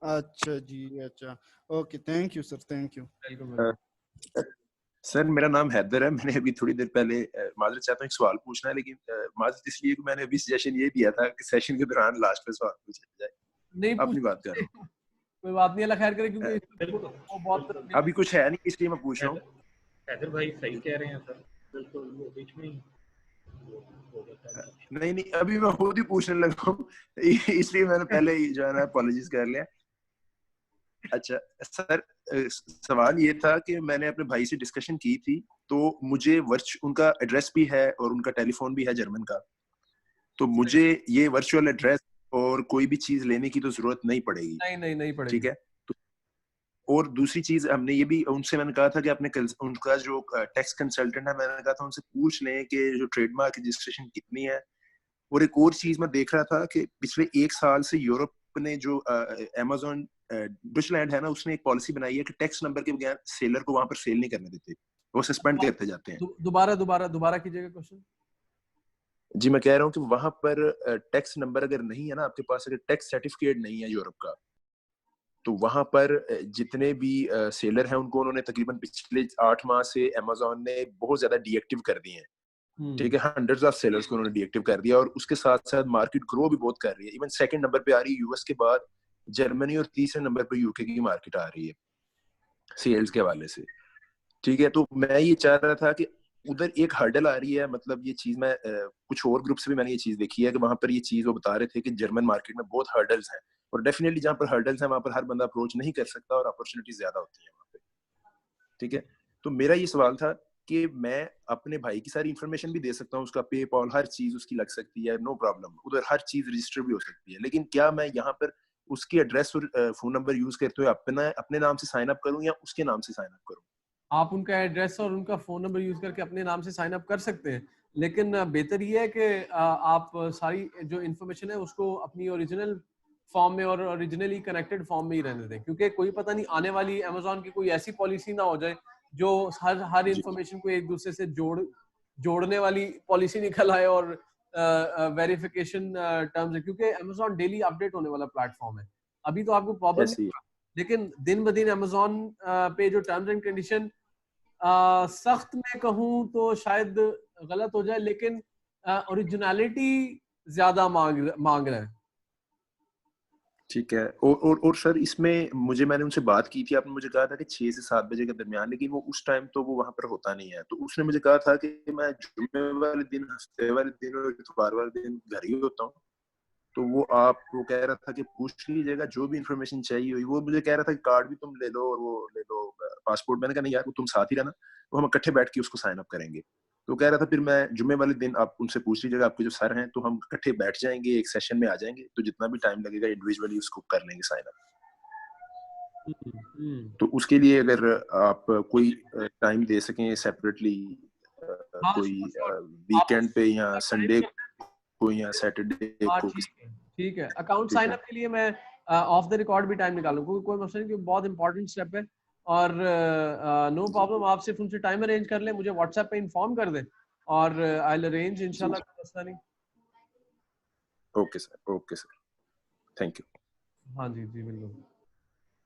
अच्छा जी, अच्छा, okay, thank you sir, thank you. Sir मेरा नाम हैदर है। मैंने अभी थोड़ी देर पहले माजरत चाहता हूँ एक सवाल पूछना है, लेकिन माजरत इसलिए कि मैंने अभी सजेशन ये दिया था कि सेशन के दौरान लास्ट में सवाल पूछा जाए। नहीं अपनी बात कर रहा हूँ। कोई बात नहीं, अल्लाह खैर करे, क्योंकि वो बहुत अभी कुछ है नहीं इसलिए मैं पूछ रहा हूँ। हैदर भाई सही कह रहे हैं सर, बिल्कुल वो बीच में ही नहीं अभी मैं खुद ही पूछने लगा हूँ इसलिए मैंने पहले ही जो है ना अपॉलॉजिज कर लिया। अच्छा सर, सवाल ये था कि मैंने अपने भाई से डिस्कशन की थी, तो मुझे उनका एड्रेस भी है और उनका टेलीफोन भी है जर्मन का, तो मुझे ये वर्चुअल एड्रेस और कोई भी चीज लेने की तो जरूरत नहीं पड़ेगी? नहीं पड़ेगी। ठीक है। और दूसरी चीज हमने ये भी उनसे मैंने कहा था कि अपने उनका जो टैक्स कंसल्टेंट है, मैंने कहा था उनसे पूछ लें कि जो ट्रेडमार्क रजिस्ट्रेशन कितनी है। और एक और चीज मैं देख रहा था कि पिछले 1 साल से यूरोप ने जो अमेज़न डुचलैंड है ना, उसने एक पॉलिसी बनाई है कि टैक्स नंबर के बगैर सेलर को वहां पर सेल नहीं करने देते, वो सस्पेंड करते जाते हैं। दोबारा कीजिएगा क्वेश्चन। जी मैं कह रहा हूँ कि वहां पर टैक्स नंबर अगर नहीं है ना आपके पास, अगर टैक्स सर्टिफिकेट नहीं है यूरोप का, तो वहां पर जितने भी सेलर हैं उनको उन्होंने तकरीबन पिछले 8 माह से अमेज़न ने बहुत ज्यादा डीएक्टिव कर दिए हैं। ठीक है, हंड्रेड्स ऑफ सेलर्स को उन्होंने डीएक्टिव कर दिया, और उसके साथ साथ मार्केट ग्रो भी बहुत कर रही है। इवन सेकंड नंबर पे आ रही है यूएस के बाद जर्मनी, और तीसरे नंबर पे यूके की मार्केट आ रही है सेल्स के हवाले से। ठीक है, तो मैं ये चाह रहा था कि उधर एक हर्डल आ रही है, मतलब ये चीज मैं कुछ और ग्रुप से भी मैंने ये चीज देखी है कि वहां पर ये चीज वो बता रहे थे कि जर्मन मार्केट में बहुत हर्डल्स हैं, और डेफिनेटली जहाँ पर हर्डल्स हैं वहां पर हर बंदा अप्रोच नहीं कर सकता और अपॉर्चुनिटीज ज्यादा होती है वहां पे। ठीक है, तो मेरा ये सवाल था कि मैं अपने भाई की सारी इन्फॉर्मेशन भी दे सकता हूँ, उसका पेपॉल हर चीज उसकी लग सकती है, नो प्रॉब्लम, उधर हर चीज रजिस्टर भी हो सकती है, लेकिन क्या मैं यहाँ पर उसकी एड्रेस और फोन नंबर यूज करते हुए अपने नाम से साइन अप करूँ या उसके नाम से साइन अप करूँ? आप उनका एड्रेस और उनका फोन नंबर यूज करके अपने नाम से साइन अप कर सकते हैं, लेकिन बेहतर ये है कि आप सारी जो इन्फॉर्मेशन है उसको अपनी ओरिजिनल फॉर्म में और ओरिजिनली कनेक्टेड फॉर्म में ही रहने दें, क्योंकि कोई पता नहीं आने वाली अमेज़न की कोई ऐसी पॉलिसी ना हो जाए जो हर इन्फॉर्मेशन को एक दूसरे से जोड़ने वाली पॉलिसी निकल आए और वेरिफिकेशन टर्म्स है, क्योंकि अमेज़न डेली अपडेट होने वाला प्लेटफॉर्म है। अभी तो आपको प्रॉब्लम नहीं, लेकिन दिन ब दिन अमेजोन पे जो टर्म्स एंड कंडीशन सख्त में कहूँ तो शायद गलत हो जाए, लेकिन ओरिजिनलिटी ज्यादा मांग रहा है। ठीक है। और सर इसमें मैंने उनसे बात की थी, आपने मुझे कहा था कि 6 से 7 बजे के दरमियान, लेकिन वो उस टाइम तो वो वहां पर होता नहीं है। तो उसने मुझे कहा था कि मैं जुम्मे वाले दिन, हफ्ते वाले दिन और इतवार वाले दिन घर ही होता हूँ। तो वो कह रहा था कि पूछ लीजिएगा जो भी इंफॉर्मेशन चाहिए हुई। वो मुझे कह रहा था कि कार्ड भी तुम ले लो और वो ले लो पासपोर्ट। मैंने कहा नहीं यार, वो तुम साथ ही रहना, तो हम इकट्ठे बैठ के उसको साइन अप करेंगे। तो कह रहा था फिर मैं जुम्मे वाले दिन आप उनसे पूछ लीजिएगा, आपके जो सर हैं, तो हम इकट्ठे बैठ जाएंगे, एक सेशन में आ जाएंगे, तो जितना भी टाइम लगेगा इंडिविजुअली उसको कर लेंगे साइन अप। तो उसके लिए अगर आप कोई टाइम दे सकें सेपरेटली, कोई वीकेंड पे या संडे को या सैटरडे को। ठीक है। अकाउंट साइन अप के लिए मैं ऑफ द रिकॉर्ड भी टाइम निकालूं, कोई मसला नहीं, क्योंकि बहुत इंपॉर्टेंट स्टेप है। और नो प्रॉब्लम, आप सिर्फ उनसे टाइम अरेंज कर लें, मुझे व्हाट्सएप पे इन्फॉर्म कर दें और आई विल अरेंज इंशाल्लाह, कोई मसला नहीं। Okay sir, thank you. हाँ जी जी बिल्कुल।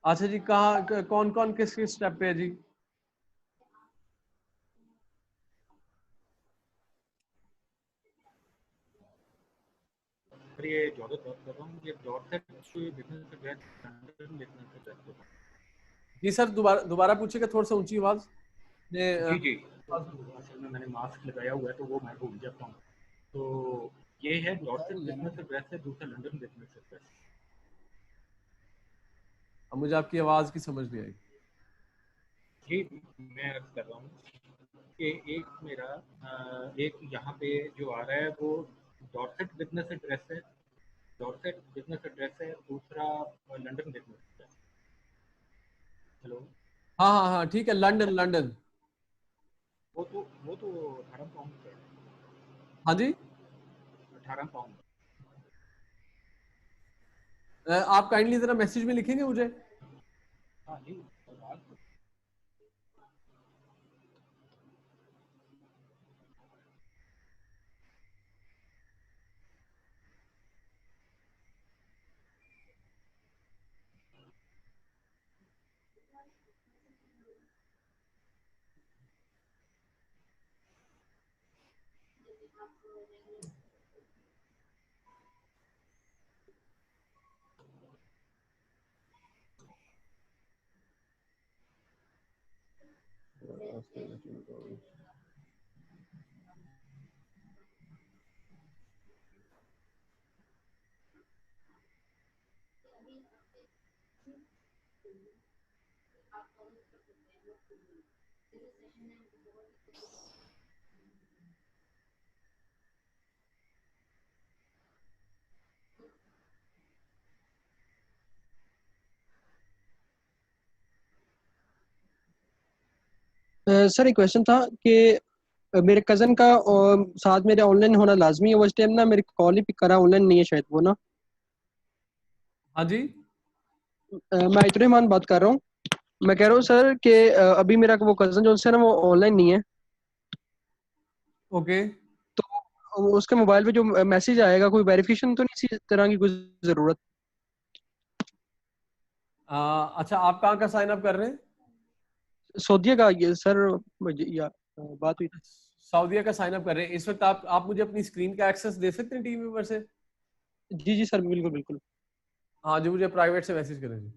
अच्छा जी, कहाँ कौन कौन किस किस स्टेप पे है जी? ये जॉर्ज बात कर रहा हूँ, ये जॉर्ज से बिजनेस से ग्रेड लंदन बिजनेस से ग्रेड। जी सर, दोबारा पूछिएगा, थोड़ा सा ऊंची आवाज। जी जी, असल में मैंने मास्क लगाया हुआ है तो वो मैं भूल जाता हूँ। तो ये है जॉर्ज बिजनेस एड्रेस है, दूसरा लंदन बिजनेस एड्रेस। अब मुझे आपकी आवाज की समझ नहीं आई। जी मैं अर्ज कर रहा हूँ कि एक मेरा एक यहाँ पे जो आ रहा है वो डॉर्सेट बिजनेस एड्रेस है, डॉर्सेट बिजनेस एड्रेस है, दूसरा लंदन बिजनेस एड्रेस। हेलो, हाँ हाँ हाँ ठीक है, लंदन लंदन। वो तो 18 पाउंड का है। हाँ जी, 18 पाउंड। आप काइंडली जरा मैसेज में लिखेंगे मुझे। हाँ जी। सर एक क्वेश्चन था कि मेरे कजन का और साथ मेरे ऑनलाइन होना लाजमी है, वो इस टाइम ना मेरी कॉल ही पिक करा, ऑनलाइन नहीं है शायद वो ना। हाँ जी, मैं इतने मान बात कर रहा हूँ। मैं कह रहा हूँ सर कि अभी मेरा वो कजन जो है ना वो ऑनलाइन नहीं है। ओके। तो उसके मोबाइल पे जो मैसेज आएगा, कोई वेरिफिकेशन तो नहीं इसी तरह की कोई जरूरत? अच्छा, आप कहाँ का साइन अप कर रहे हैं? सऊदीया का ये सर, या बात हुई। सऊदीया का साइन अप कर रहे हैं इस वक्त। आप मुझे अपनी स्क्रीन का एक्सेस दे सकते हैं टीवी पर से? जी जी सर, बिल्कुल बिल्कुल। हाँ जी, मुझे प्राइवेट से मैसेज करें जी।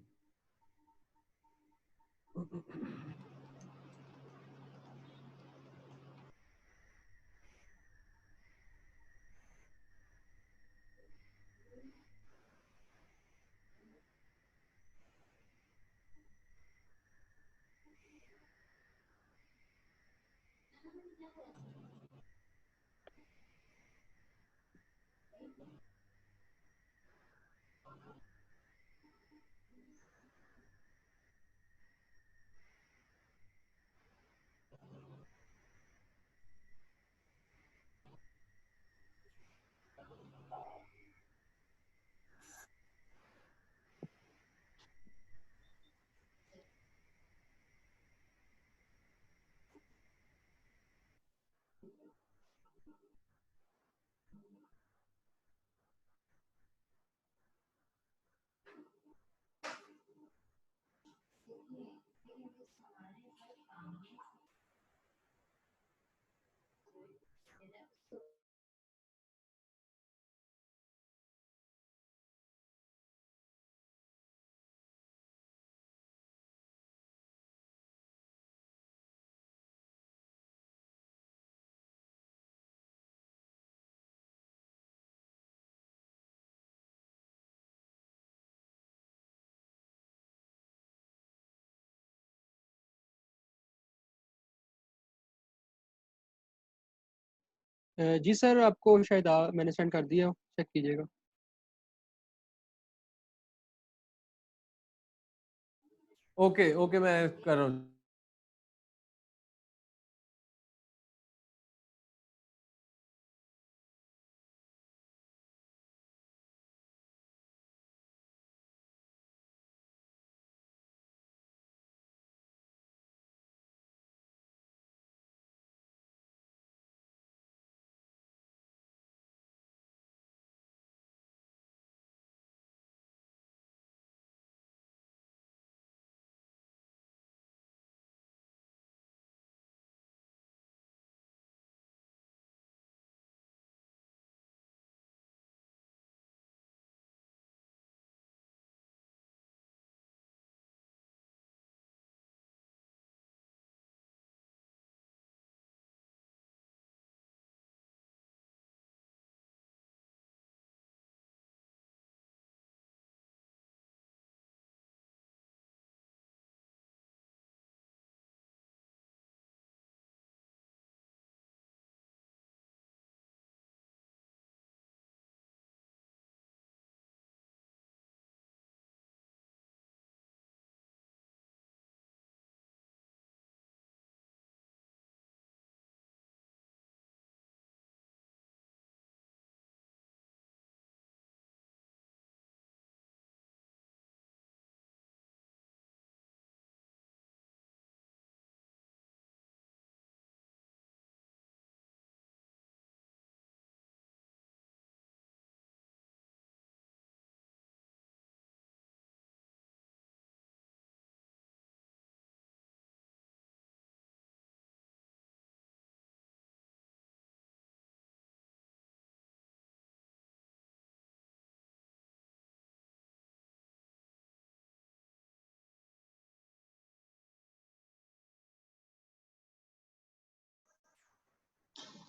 जी सर, आपको शायद मैंने सेंड कर दिया, चेक कीजिएगा। ओके ओके, मैं कर रहा हूँ।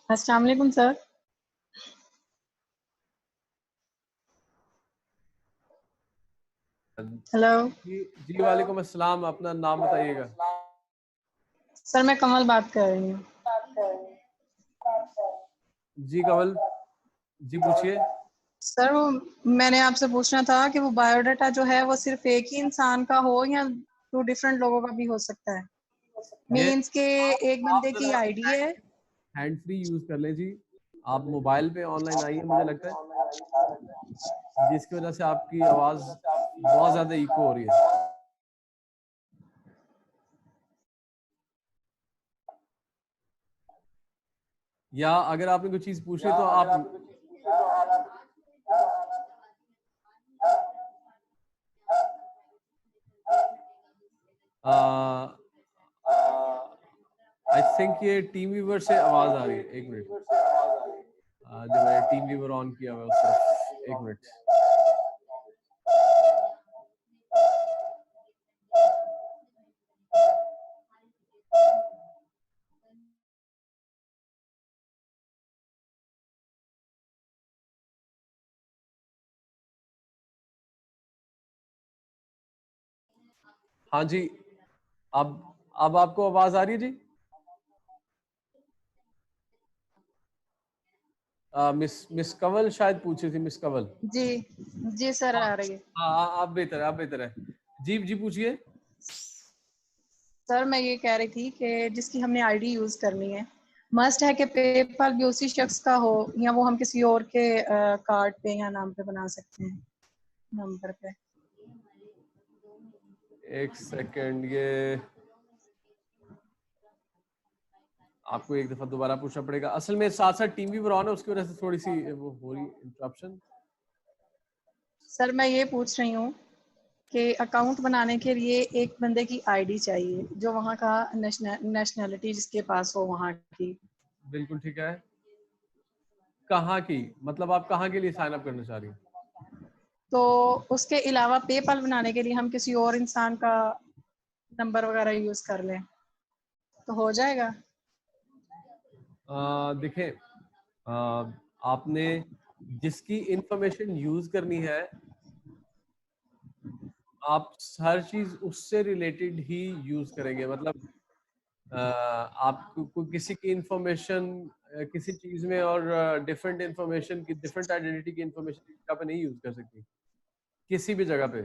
अस्सलाम वालेकुम सर। हेलो जी वालेकुम अस्सलाम, अपना नाम बताइएगा। सर, मैं कमल बात कर रही हूँ। जी कमल जी, पूछिए। सर, वो मैंने आपसे पूछना था कि वो बायोडाटा जो है वो सिर्फ एक ही इंसान का हो या 2 डिफरेंट लोगों का भी हो सकता है? ये मीन्स के एक बंदे की आईडी है। हैंड फ्री यूज कर लें जी। आप मोबाइल पे ऑनलाइन आइए, मुझे लगता है, जिसकी वजह से आपकी आवाज बहुत ज्यादा इको हो रही है। या अगर आपने कोई चीज पूछी तो आप आई थिंक ये टीम व्यूवर से आवाज आ रही है। एक मिनट, जब मैंने टीम व्यूवर ऑन किया हुआ है उस तरफ, एक मिनट। हाँ जी, अब आपको आवाज आ रही है जी? मिस कंवल शायद पूछी थी, मिस कंवल। जी जी सर, आ रही है। हाँ, आप बेहतर है, आप बेहतर है। जी जी, पूछिए। सर, मैं ये कह रही थी कि जिसकी हमने आईडी यूज करनी है, मस्ट है कि पेपाल भी उसी शख्स का हो या वो हम किसी और के कार्ड पे या नाम पे बना सकते हैं, नंबर पे? एक सेकंड, ये आपको एक दफा दोबारा पूछना पड़ेगा। असल में साथ साथ टीम व्यूवर ऑन है, उसकी वजह से थोड़ी सी वो हो रही इंटरप्शन। सर, मैं ये पूछ रही हूँ कि अकाउंट बनाने के लिए एक बंदे की आईडी चाहिए जो वहाँ का नेशनैलिटी जिसके पास हो वहाँ की। बिल्कुल ठीक है। कहाँ की, मतलब आप कहाँ के लिए साइन अप करना चाह रही हैं? तो उसके अलावा पेपाल बनाने के लिए हम किसी और इंसान का नंबर वगैरह यूज कर लें तो हो जाएगा? देखें, आपने जिसकी इंफॉर्मेशन यूज करनी है, आप हर चीज उससे रिलेटेड ही यूज करेंगे। मतलब आपको किसी की इंफॉर्मेशन किसी चीज में और डिफरेंट इंफॉर्मेशन की डिफरेंट आइडेंटिटी की इंफॉर्मेशन की जगह पे नहीं यूज कर सकती किसी भी जगह पे।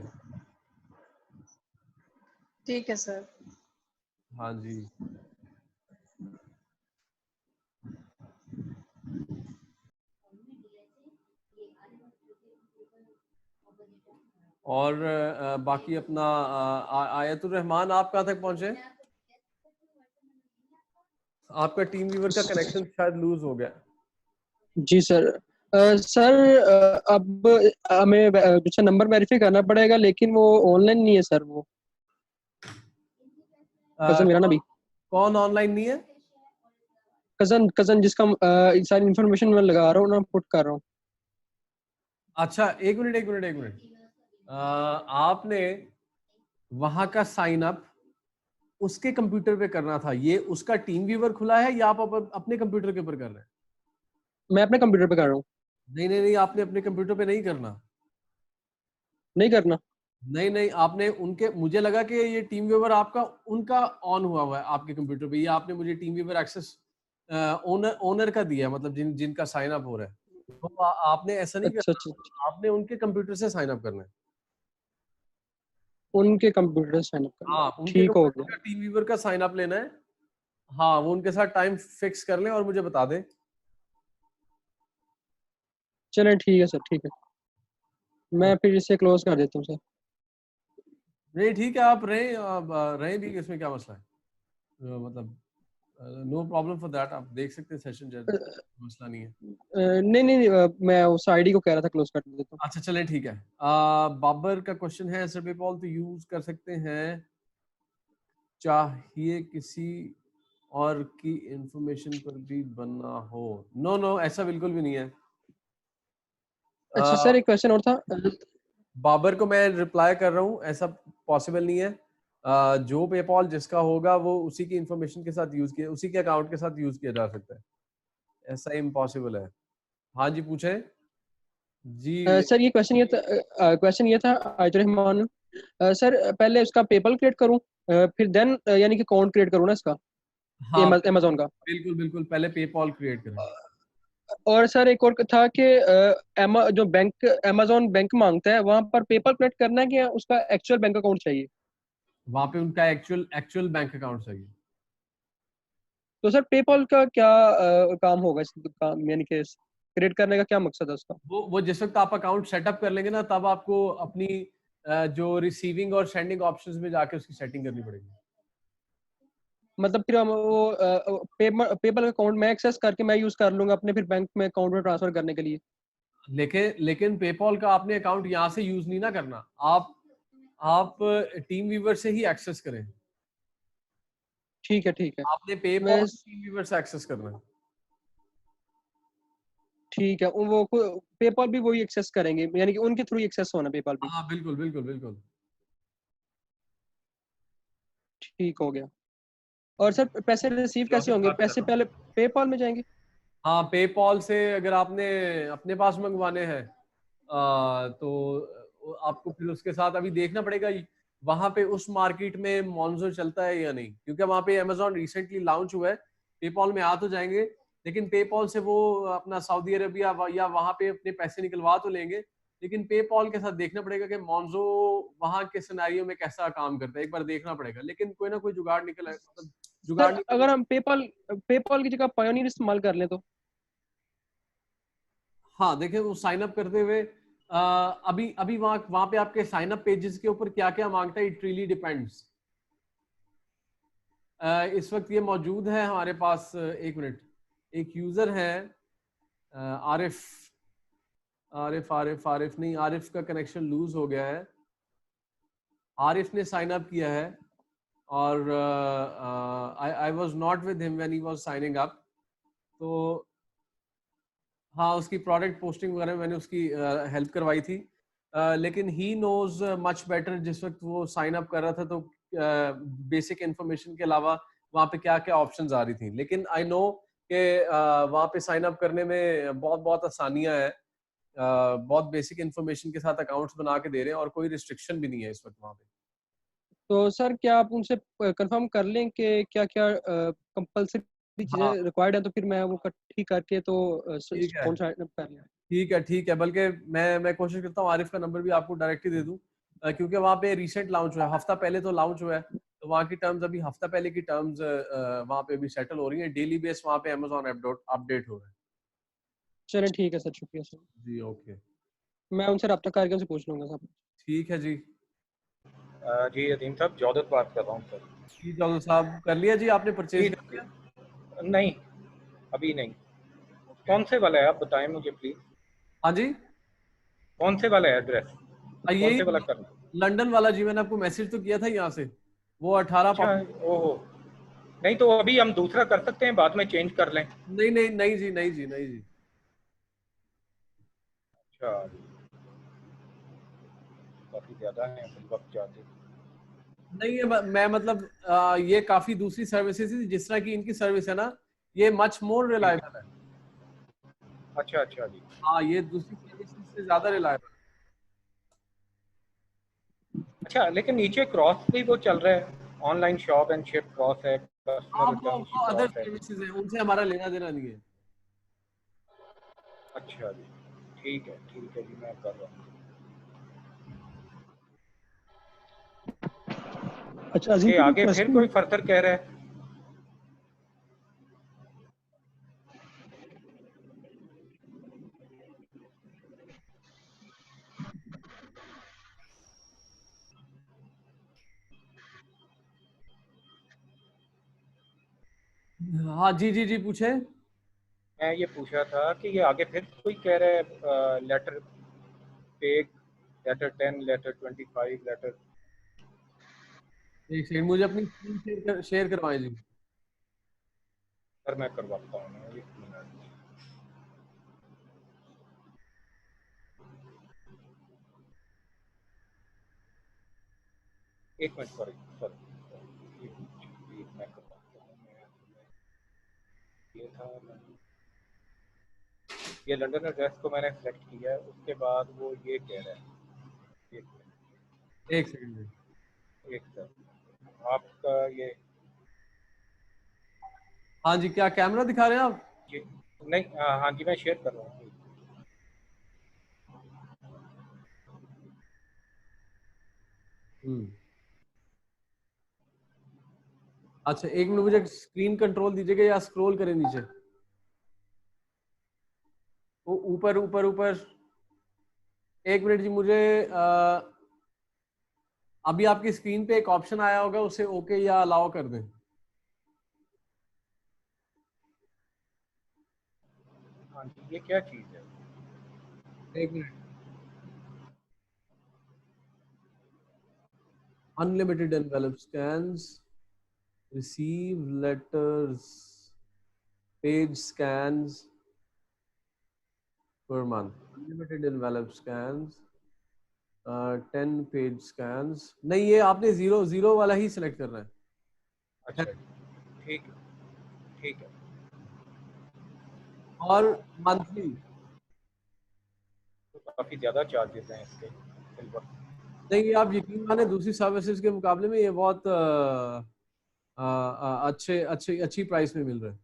ठीक है सर। हाँ जी। और बाकी अपना आयतुर रहमान आप कहाँ तक पहुंचे? आपका टीम व्यूवर का कनेक्शन शायद लूज हो गया। जी सर। सर अब हमें अच्छा नंबर वेरीफाई करना पड़ेगा, लेकिन वो ऑनलाइन नहीं है सर। वो कजन मेरा ना भी। कौन ऑनलाइन नहीं है? कजन जिसका सारी इंफॉर्मेशन मैं लगा रहा हूँ ना, पुट कर रहा हूँ। अच्छा एक मिनट। आपने वहां का साइन अप उसके कंप्यूटर पे करना था। ये उसका टीम व्यूवर खुला है या आप अपने कंप्यूटर के ऊपर कर रहे हैं? मैं अपने कंप्यूटर पे कर रहा हूँ। नहीं, आपने अपने कंप्यूटर पे नहीं करना। नहीं करना? नहीं, आपने उनके, मुझे लगा कि ये टीम व्यूवर आपका उनका ऑन हुआ है आपके कंप्यूटर पे। ये आपने मुझे टीम व्यूवर एक्सेस ओनर का दिया, मतलब जिनका साइन अप हो रहा है। तो आपने ऐसा नहीं अच्छा करना, अच्छा। आपने उनके कंप्यूटर से साइन अप करना है। उनके कंप्यूटर साइन अप करना। हाँ, उनके ठीक हो कंप्यूटर गया। का टीम व्यूवर का साइन अप लेना है। हाँ, वो उनके साथ टाइम फिक्स कर लें और मुझे बता दें। चलें ठीक है सर, ठीक है। मैं फिर इसे क्लोज कर देता हूँ सर। नहीं ठीक है, आप रहें भी, इसमें क्या मसला है? मतलब नो प्रॉब्लम फॉर दैट, आप देख सकते हैं सेशन, मसला नहीं है। नहीं, मैं उस आईडी को कह रहा था क्लोज कर देता हूँ। अच्छा चलें ठीक है। बाबर का क्वेश्चन है, सर पेपॉल तो यूज कर सकते हैं चाहिए किसी और की इंफॉर्मेशन पर भी बनना हो? नो, ऐसा बिल्कुल भी नहीं है। अच्छा सर, एक क्वेश्चन और था। बाबर को मैं रिप्लाई कर रहा हूँ, ऐसा पॉसिबल नहीं है। जो पेपॉल जिसका होगा वो उसी की इंफॉर्मेशन के साथ यूज किया, उसी के अकाउंट के साथ यूज किया जा सकता है, ऐसा इम्पॉसिबल है। हाँ जी पूछे जी। सर ये क्वेश्चन ये था आयतुर रहमान। सर पहले उसका पेपल क्रिएट करूँ, फिर देन यानी कि अकाउंट क्रिएट करूँ ना इसका, हाँ अमेजोन का? बिल्कुल, पहले पेपॉल क्रिएट करें। और सर एक और था कि जो बैंक अमेजोन बैंक मांगता है, वहां पर पेपल क्रिएट करना है कि उसका एक्चुअल बैंक अकाउंट चाहिए? वहां पे उनका एक्चुअल बैंक अकाउंट चाहिए। तो सर पेपल का क्या काम होगा इस काम, यानी कि क्रिएट करने का क्या मकसद है उसका? वो जिस वक्त आप अकाउंट सेटअप कर लेंगे ना, तब आपको अपनी जो रिसीविंग और सेंडिंग ऑप्शंस में जाके उसकी सेटिंग करनी पड़ेगी। मतलब फिर हम वो पेपल अकाउंट में एक्सेस करके मैं यूज कर लूंगा अपने फिर बैंक में अकाउंट में ट्रांसफर करने के लिए? लेकिन पेपॉल का आपने अकाउंट यहाँ से यूज नहीं ना करना, आप टीम व्यूवर से ही एक्सेस करें। ठीक है। आपने पेपॉल टीम व्यूवर से एक्सेस करना है। ठीक है, वो पेपल भी वही एक्सेस करेंगे, यानी कि उनके थ्रू एक्सेस होना पेपल भी? हाँ बिल्कुल। ठीक हो गया। और सर पैसे रिसीव कैसे होंगे? पैसे पहले पेपल में जाएंगे? हाँ, पेपॉल से अगर आपने अपने पास मंगवाने हैं तो आपको फिर उसके साथ अभी देखना पड़ेगा वहां पे उस मार्केट में मॉन्जो चलता है या नहीं, क्योंकि वहां पे अमेजोन रिसेंटली लॉन्च हुआ है। पेपॉल में आ तो जाएंगे, लेकिन पेपॉल से वो अपना सऊदी अरबिया या वहां पे अपने पैसे निकलवा तो लेंगे, लेकिन पेपॉल के साथ देखना पड़ेगा कि मॉन्जो वहां के सिनेरियो में कैसा काम करता है, एक बार देखना पड़ेगा। लेकिन कोई ना कोई जुगाड़ निकल आएगा, मतलब जुगाड़ सर अगर हम पेपल की जगह पायोनियर इस्तेमाल कर लें तो? हाँ देखिए, वो साइन अप करते हुए अभी वहां पे आपके साइन अप पेजेस के ऊपर क्या क्या मांगता है, इट रियली डिपेंड्स। इस वक्त ये मौजूद है हमारे पास, एक मिनट, एक यूजर है आरिफ नहीं, आरिफ का कनेक्शन लूज हो गया है। आरिफ ने साइन अप किया है और I was not with him when he was signing up. तो हाँ, उसकी प्रोडक्ट पोस्टिंग वगैरह मैंने उसकी हेल्प करवाई थी, लेकिन ही नोज मच बेटर जिस वक्त वो साइन अप कर रहा था, तो बेसिक इन्फॉर्मेशन के अलावा वहाँ पे क्या क्या ऑप्शंस आ रही थी। लेकिन आई नो कि वहाँ पे साइन अप करने में बहुत आसानियां हैं, बहुत बेसिक इन्फॉर्मेशन के साथ अकाउंट्स बना के दे रहे हैं और कोई रिस्ट्रिक्शन भी नहीं है इस वक्त वहाँ पे। तो सर क्या आप उनसे कंफर्म कर लें कि क्या क्या कंपलसरी हाँ चीज़ें रिक्वायर्ड हैं, तो फिर मैं वो ठीक करके तो ठीक है फोन साइड कर लें। ठीक है बल्कि मैं कोशिश करता हूँ आरिफ का नंबर भी आपको डायरेक्ट ही दे दूँ, क्योंकि वहाँ पे रिसेंट लॉन्च हुआ है, हफ्ता पहले तो लॉन्च हुआ है, तो वहाँ की टर्म्स अभी हफ्ता पहले की टर्म्स वहाँ पे भी सेटल हो रही है, डेली बेस वहाँ पे अमेजोन अपडेट हो रहा है। चलें ठीक है सर, शुक्रिया सर। जी ओके मैं उनसे रब्ता करके उनसे पूछ लूंगा सर। ठीक है जी। जी अदीम साहब, जौदत बात कर रहा हूँ सर। जी जादू साहब कर लिया जी, आपने परचेज जी, कर लिया? नहीं अभी नहीं। कौन से वाला है आप बताएं मुझे प्लीज। हाँ जी कौन से वाला है एड्रेस, कौन यही से वाला करना? लंदन वाला जी, मैंने आपको मैसेज तो किया था यहाँ से, वो 18 अच्छा, पाउंड। ओहो, नहीं तो अभी हम दूसरा कर सकते हैं, बाद में चेंज कर लें। नहीं जी नहीं जी नहीं जी। अच्छा, काफी ज्यादा है वक्त जाते। नहीं ये मैं मतलब ये काफी दूसरी सर्विसेज थी, जिस तरह की इनकी सर्विस है ना, ये मच मोर रिलायबल है। अच्छा अच्छा जी। हाँ ये दूसरी सर्विसेज से ज्यादा रिलायबल है। अच्छा, लेकिन नीचे क्रॉस भी वो चल रहा है, online shop and ship cross है, हाँ कस्टमर रिटर्न की वो अदर क्रॉस है। सर्विसेज है, उनसे हमारा लेना देना नहीं है। अच्छा जी, ठीक है जी, मैं कर रहा हूँ। अच्छा अजीम ये सर, आगे फिर कोई फर्दर कह रहा है? हाँ जी पूछे। मैं ये पूछा था कि ये आगे फिर कोई कह रहा है letter paid, letter 10, letter 25, letter. एक सेकंड, मुझे अपनी स्क्रीन शेयर करवाएं जी। सर मैं करवाता हूँ, एक मिनट। एक मिनट सॉरी सर, मैं करवाता हूँ। ये था, ये लंदन एड्रेस को मैंने सेलेक्ट किया है, उसके बाद वो ये कह रहा है। एक सेकंड। एक सर आपका ये, हाँ जी, क्या कैमरा दिखा रहे हैं आप? ये नहीं, हाँ जी मैं शेयर कर रहा हूँ। अच्छा एक मिनट, मुझे स्क्रीन कंट्रोल दीजिएगा या स्क्रॉल करें नीचे। वो ऊपर ऊपर ऊपर, एक मिनट जी, मुझे अभी आपकी स्क्रीन पे एक ऑप्शन आया होगा, उसे ओके या अलाउ कर दें। हाँ जी, ये क्या चीज़ है? एक minute. Unlimited envelope scans, receive letters, page scans per month, unlimited envelope scans, 10 page scans. नहीं, ये आपने जीरो वाला ही सिलेक्ट करना है। अच्छा ठीक है। और मंथली तो काफ़ी ज़्यादा चार्जेस हैं इसके सिल्वर। नहीं, आप यकीन माने दूसरी सर्विसेज के मुकाबले में ये बहुत अच्छी प्राइस में मिल रहा है।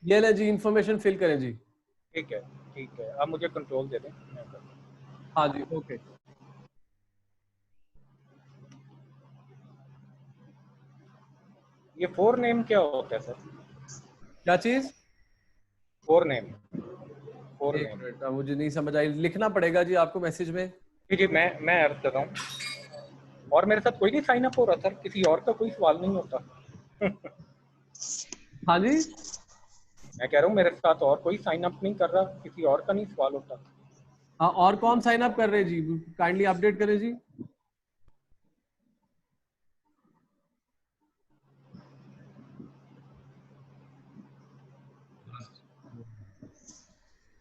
ये ले जी, इंफॉर्मेशन फिल करें जी। ठीक है, आप मुझे कंट्रोल दे दें, मैं कर दूँ। हाँ जी ओके। ये फोर नेम क्या होता है सर? क्या चीज? Four name. एक मिनट, मुझे नहीं समझ आई, लिखना पड़ेगा जी आपको मैसेज में। जी मैं अर्ज कर रहा हूँ, और मेरे साथ कोई नहीं साइन अप हो रहा सर, किसी और का कोई सवाल नहीं होता। हाँ जी, मैं कह रहा हूँ मेरे साथ और कोई साइन अप नहीं कर रहा, किसी और का नहीं सवाल होता। हाँ, और कौन साइन अप कर रहे हैं जी? काइंडली अपडेट करें जी।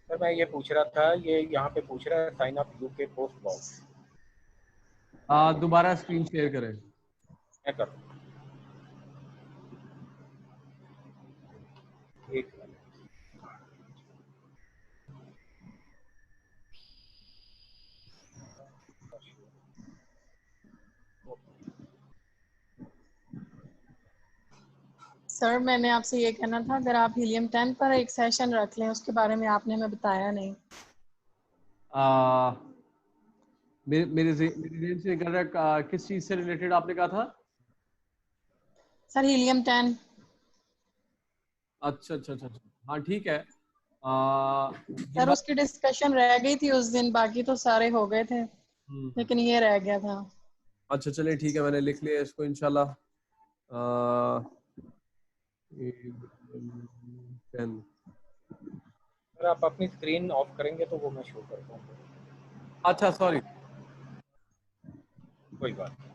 सर मैं ये पूछ रहा था, ये यहाँ पे पूछ रहा है sign up UK post box. दोबारा स्क्रीन शेयर करें। मैं कर एक सर मैंने आपसे ये कहना था, अगर आप हीलियम 10 पर एक सेशन रख लें, उसके बारे में आपने हमें बताया नहीं। मेरे जेहन से निकल रहा है, किस चीज से रिलेटेड आपने कहा था? Sir helium 10। अच्छा अच्छा अच्छा अच्छा। हाँ ठीक है। सर उसकी डिस्कशन रह गई थी उस दिन, बाकी तो सारे हो गए थे, लेकिन ये रह गया था। अच्छा चलिए ठीक है, मैंने लिख लिया इसको इंशाल्लाह। 10। अगर आप अपनी स्क्रीन ऑफ करेंगे तो वो मैं शो कर पाऊंगा। अच्छा सॉरी। कोई बात नहीं।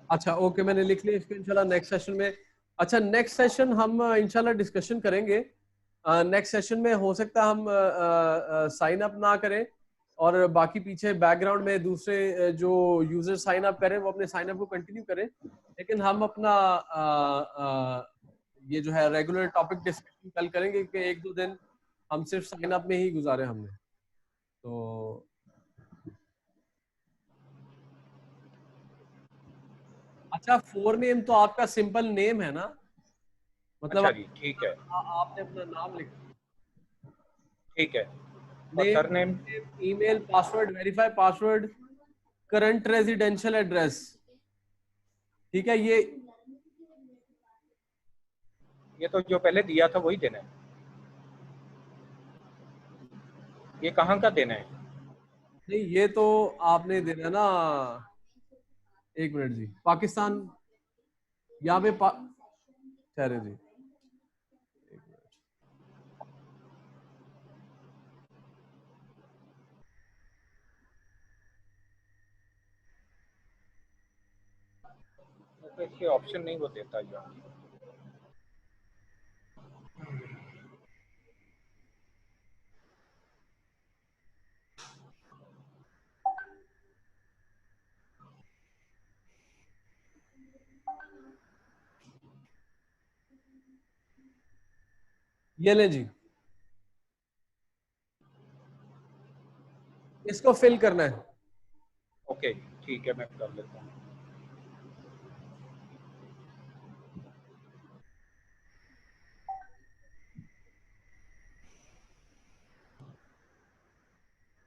अच्छा ओके, मैंने लिख लिया इसको इंशाल्लाह नेक्स्ट सेशन में। अच्छा नेक्स्ट सेशन हम इंशाल्लाह डिस्कशन करेंगे। नेक्स्ट सेशन में हो सकता है हम साइन अप ना करें और बाकी पीछे बैकग्राउंड में दूसरे जो यूजर साइन अप करें वो अपने साइन अप को कंटिन्यू करें, लेकिन हम अपना ये जो है रेगुलर टॉपिक डिस्कशन कल करेंगे कि एक दो दिन हम सिर्फ साइन अप में ही गुजारे हमने। तो अच्छा फोर नेम तो आपका सिंपल नेम है ना, मतलब अच्छा जी ठीक है, आपने अपना नाम लिखा, ठीक है। और surname, email, password, verify password, current residential address, ठीक है। ये तो जो पहले दिया था वही देना है। ये कहाँ का देना है? नहीं ये तो आपने देना ना, एक मिनट जी, पाकिस्तान यहाँ पे ठहरे जी, तो इसके ऑप्शन नहीं वो देता यहाँ। ये ले जी, इसको फिल करना है। ओके ठीक है, मैं कर लेता हूँ।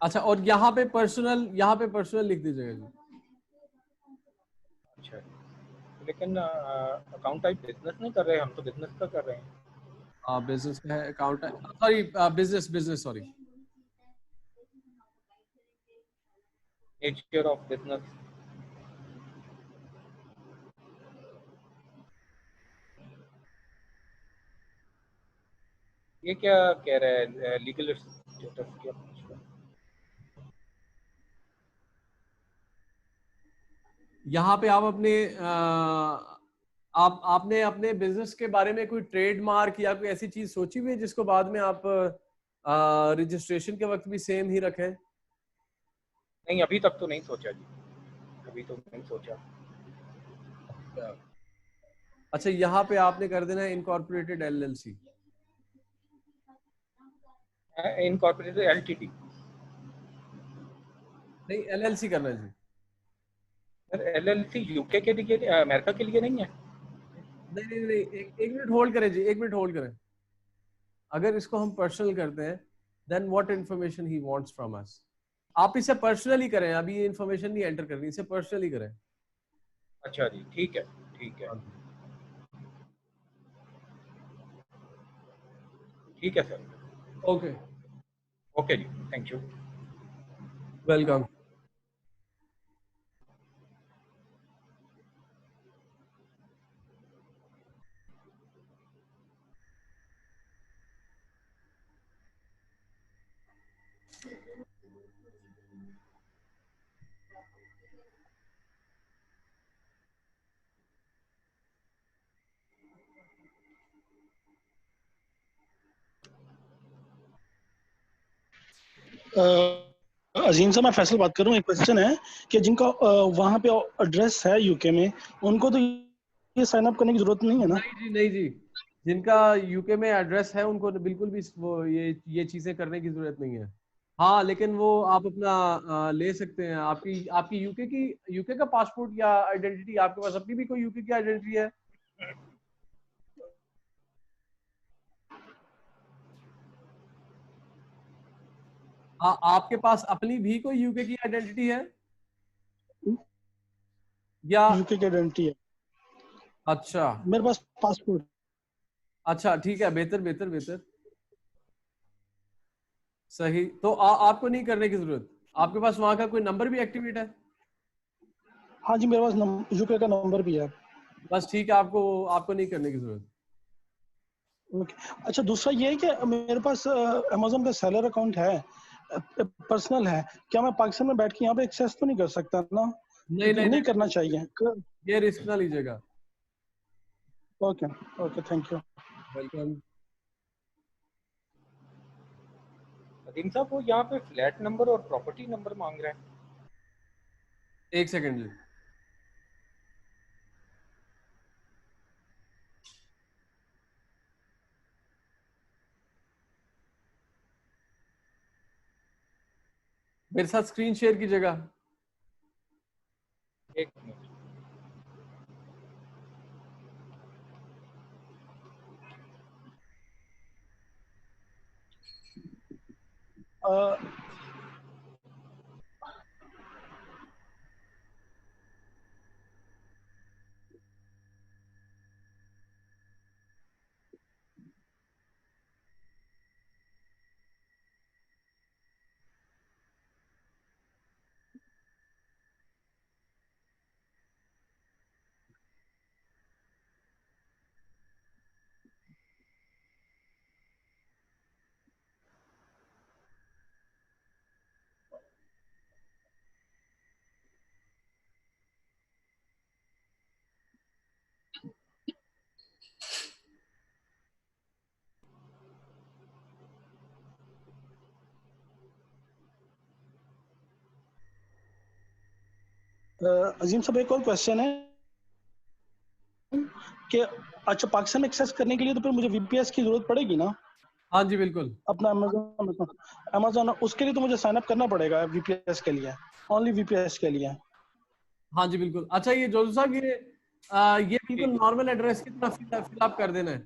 अच्छा और यहाँ पे पर्सनल लिख दीजिएगा जी। अच्छा, लेकिन अकाउंट टाइप बिजनेस नहीं कर रहे, हम तो बिजनेस का कर रहे हैं। बिजनेस का है account, sorry business sorry, nature of business. ये क्या कह रहा है, लीगल स्टेटस क्या? यहाँ पे आप अपने आपने अपने बिजनेस के बारे में कोई ट्रेडमार्क या कोई ऐसी चीज सोची हुई है जिसको बाद में आप रजिस्ट्रेशन के वक्त भी सेम ही रखें? नहीं अभी तक तो नहीं सोचा जी, अभी तो नहीं सोचा। अच्छा यहाँ पे आपने कर देना है इनकॉर्पोरेटेड एलएलसी, इनकॉर्पोरेटेड एलटीडी नहीं एलएलसी करना है जी। एलएलसी यूके के लिए, अमेरिका के लिए नहीं है? नहीं एक मिनट होल्ड करें जी, एक मिनट होल्ड करें। अगर इसको हम पर्सनल करते हैं then what information he wants from us, आप इसे पर्सनली करें, अभी ये इंफॉर्मेशन नहीं एंटर करनी, इसे पर्सनली करें। अच्छा जी ठीक है, ठीक है, ठीक है सर। ओके ओके जी, थैंक यू, वेलकम। अजीम साहब, मैं फैसल बात कर रहा हूँ। एक क्वेश्चन है कि जिनका वहाँ पे एड्रेस है यूके में, उनको तो ये साइन अप करने की जरूरत नहीं है ना? नहीं जी, नहीं जी, जिनका यूके में एड्रेस है उनको बिल्कुल भी वो ये चीजें करने की जरूरत नहीं है। हाँ, लेकिन वो आप अपना ले सकते हैं। आपकी आपकी यूके का पासपोर्ट या आइडेंटिटी, आपके पास अपनी भी कोई यूके की आइडेंटिटी है? आपके पास अपनी भी कोई यूके की आइडेंटिटी है या? यूके की आइडेंटिटी है अच्छा मेरे पास, पासपोर्ट। अच्छा, ठीक है, बेहतर बेहतर बेहतर, सही। तो आपको नहीं करने की जरूरत। आपके पास वहां का कोई नंबर भी एक्टिवेट है? हाँ जी, मेरे पास यूके का नंबर भी है। बस ठीक है, आपको आपको नहीं करने की जरूरत। ओके। अच्छा, दूसरा ये है कि मेरे पास अमेजोन का सेलर अकाउंट है, पर्सनल है। क्या मैं पाकिस्तान में बैठ के यहाँ पे एक्सेस तो नहीं कर सकता ना? नहीं नहीं नहीं नहीं, करना चाहिए। ये रिस्क ना लीजिएगा। Okay okay, thank you. Welcome. Azeem साहब, वो यहाँ पे फ्लैट नंबर और प्रॉपर्टी नंबर मांग रहा है। एक सेकंड जी। मेरे साथ स्क्रीन शेयर कीजिएगा। एक मिनट। अजीम साहब, एक और क्वेश्चन है कि अच्छा, पाकिस्तान में एक्सेस करने के लिए तो फिर मुझे वीपीएस की जरूरत पड़ेगी ना? हाँ जी, बिल्कुल। अपना अमेजोन उसके लिए तो मुझे साइन अप करना पड़ेगा वीपीएस के लिए, ओनली वीपीएस के लिए? हाँ जी, बिल्कुल। अच्छा, ये जोजू साहब, ये बिल्कुल नॉर्मल एड्रेस की तरह फिलअप कर देना है।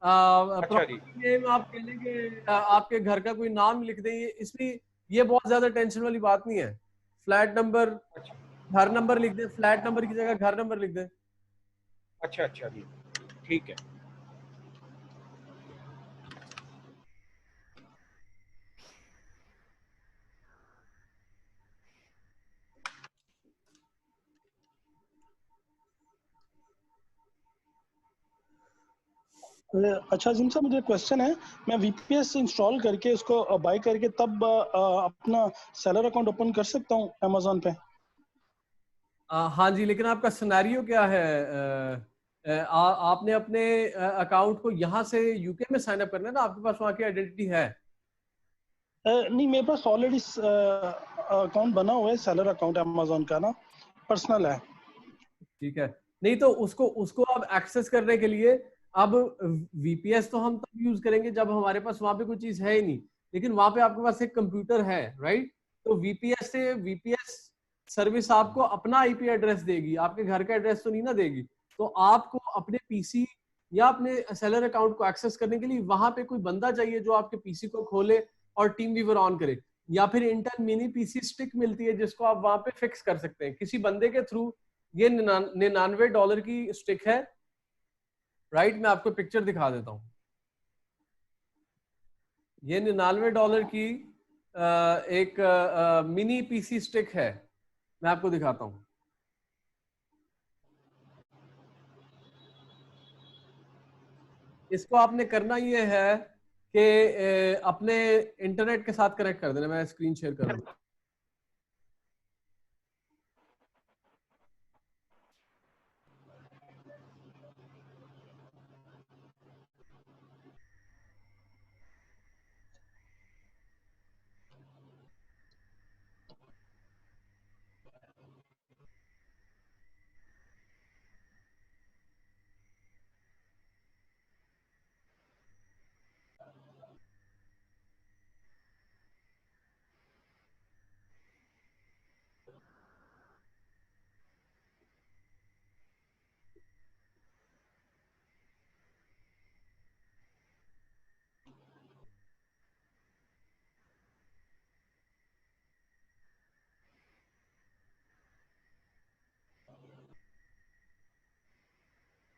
अच्छा जी। प्रॉपर्टी नेम आप कह लें कि आपके घर का कोई नाम लिख दें। इसमें ये बहुत ज्यादा टेंशन वाली बात नहीं है। फ्लैट नंबर, घर नंबर लिख दें, फ्लैट नंबर की जगह घर नंबर लिख दें। अच्छा अच्छा जी, ठीक है। अच्छा अजीम साहब, मुझे क्वेश्चन है। मैं वीपीएस इंस्टॉल करके उसको बाय करके तब अपना सेलर अकाउंट ओपन कर सकता हूँ अमेजोन पे? हाँ जी, लेकिन आपका सिनेरियो क्या है? आपने अपने अकाउंट को यहाँ से यूके में साइन अप करना है ना, आपके पास वहाँ की आइडेंटिटी है? नहीं, मेरे पास ऑलरेडी अकाउंट बना हुआ है, सेलर अकाउंट अमेजोन का ना, पर्सनल है। ठीक है। नहीं तो उसको उसको अब एक्सेस करने के लिए अब वीपीएस तो हम तब यूज करेंगे जब हमारे पास वहां पे कोई चीज है ही नहीं। लेकिन वहां पे आपके पास एक कंप्यूटर है, राइट? तो वीपीएस सर्विस आपको अपना आईपी एड्रेस देगी, आपके घर का एड्रेस तो नहीं ना देगी। तो आपको अपने पीसी या अपने सेलर अकाउंट को एक्सेस करने के लिए वहां पे कोई बंदा चाहिए जो आपके पीसी को खोले और टीम व्यूवर ऑन करे, या फिर इंटर मिनी पीसी स्टिक मिलती है जिसको आप वहां पे फिक्स कर सकते हैं किसी बंदे के थ्रू। ये $99 की स्टिक है, राइट? मैं आपको पिक्चर दिखा देता हूँ। ये $99 की एक मिनी पीसी स्टिक है। मैं आपको दिखाता हूँ। इसको आपने करना ये है कि अपने इंटरनेट के साथ कनेक्ट कर देना। मैं स्क्रीन शेयर कर रहा हूँ।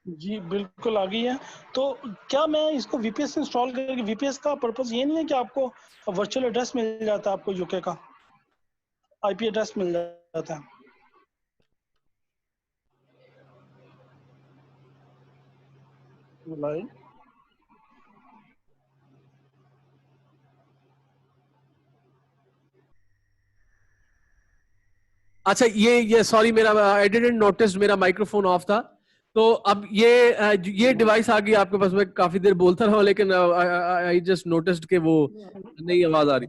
जी बिल्कुल आ गई है। तो क्या मैं इसको VPS इंस्टॉल करके, VPS का पर्पस ये नहीं है कि आपको वर्चुअल एड्रेस मिल जाता है, आपको यूके का IP एड्रेस मिल जाता है? Right. अच्छा ये सॉरी, मेरा आई डिडंट नोटिस, मेरा माइक्रोफोन ऑफ था। तो अब ये डिवाइस आ गई आपके पास। मैं काफी देर बोलता रहा लेकिन आई जस्ट नोटिस्ड कि वो नई आवाज आ रही।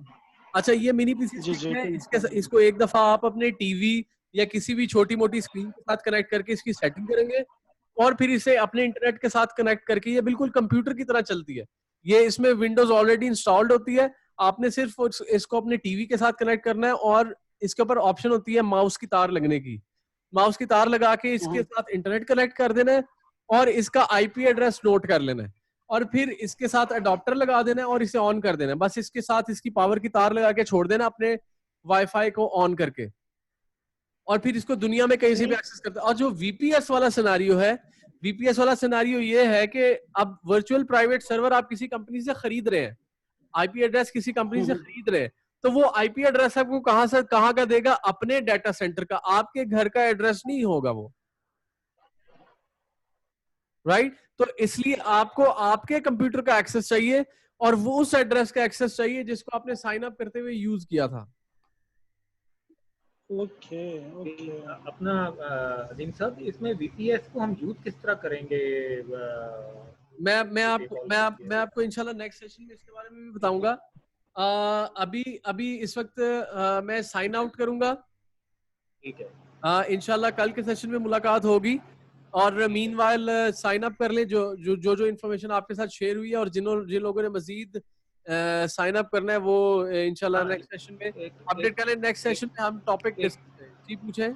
अच्छा, ये मिनी पीसी है, इसको एक दफा आप अपने टीवी या किसी भी छोटी मोटी स्क्रीन के साथ कनेक्ट करके इसकी सेटिंग करेंगे और फिर इसे अपने इंटरनेट के साथ कनेक्ट करके, ये बिल्कुल कंप्यूटर की तरह चलती है। ये इसमें विंडोज ऑलरेडी इंस्टॉल्ड होती है, आपने सिर्फ इसको अपने टीवी के साथ कनेक्ट करना है और इसके ऊपर ऑप्शन होती है माउस की तार लगने की। माउस की तार लगा के इसके साथ इंटरनेट कनेक्ट कर देना है और इसका IP एड्रेस नोट कर लेना है और फिर इसके साथ अडॉप्टर लगा देना है और इसे ऑन कर देना है। बस इसके साथ इसकी पावर की तार लगा के छोड़ देना अपने वाईफाई को ऑन करके, और फिर इसको दुनिया में कहीं से भी एक्सेस करते हैं। और जो VPS वाला सिनेरियो है, VPS वाला सिनेरियो ये है कि अब वर्चुअल प्राइवेट सर्वर आप किसी कंपनी से खरीद रहे हैं, IP एड्रेस किसी कंपनी से खरीद रहे हैं, तो वो IP एड्रेस आपको कहाँ का देगा? अपने डाटा सेंटर का, आपके घर का एड्रेस नहीं होगा वो, राइट? तो इसलिए आपको आपके कंप्यूटर का एक्सेस चाहिए और वो उस एड्रेस का एक्सेस चाहिए जिसको आपने साइन अप करते हुए यूज किया था। ओके अपना अजीम साहब, इसमें VPS को हम यूज किस तरह करेंगे? मैं आपको इंशाल्लाह नेक्स्ट सेशन में इसके बारे में भी बताऊंगा। अभी इस वक्त मैं साइन आउट करूंगा। ठीक है, इंशाल्लाह कल के सेशन में मुलाकात होगी। और मीनवाइल साइन अप कर ले जो इंफॉर्मेशन आपके साथ शेयर हुई है, और जिन लोगों ने मजीद साइन अप करना है वो इंशाल्लाह नेक्स्ट सेशन में अपडेट करें। नेक्स्ट सेशन में हम टॉपिक जी पूछें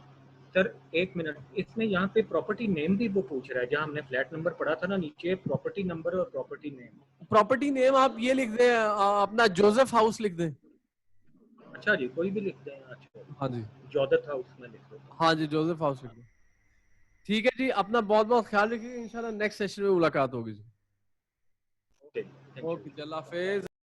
सर। 1 मिनट, इसमें यहाँ पे प्रॉपर्टी नेम भी वो पूछ रहा है, जहाँ हमने फ्लैट नंबर पढ़ा था ना, नीचे प्रॉपर्टी नंबर और प्रॉपर्टी नेम। प्रॉपर्टी नेम आप ये लिख दें, अपना जोसेफ हाउस लिख दें। अच्छा जी, कोई भी लिख दें। अच्छा हाँ जी, जोसेफ हाउस में लिख दो। हाँ जी, जोसेफ हाउस लिख दें। ठीक है जी, अपना बहुत बहुत ख्याल रखिए। इंशाल्लाह नेक्स्ट सेशन में मुलाकात होगी जी। ओके, ओके, अल्लाह हाफिज।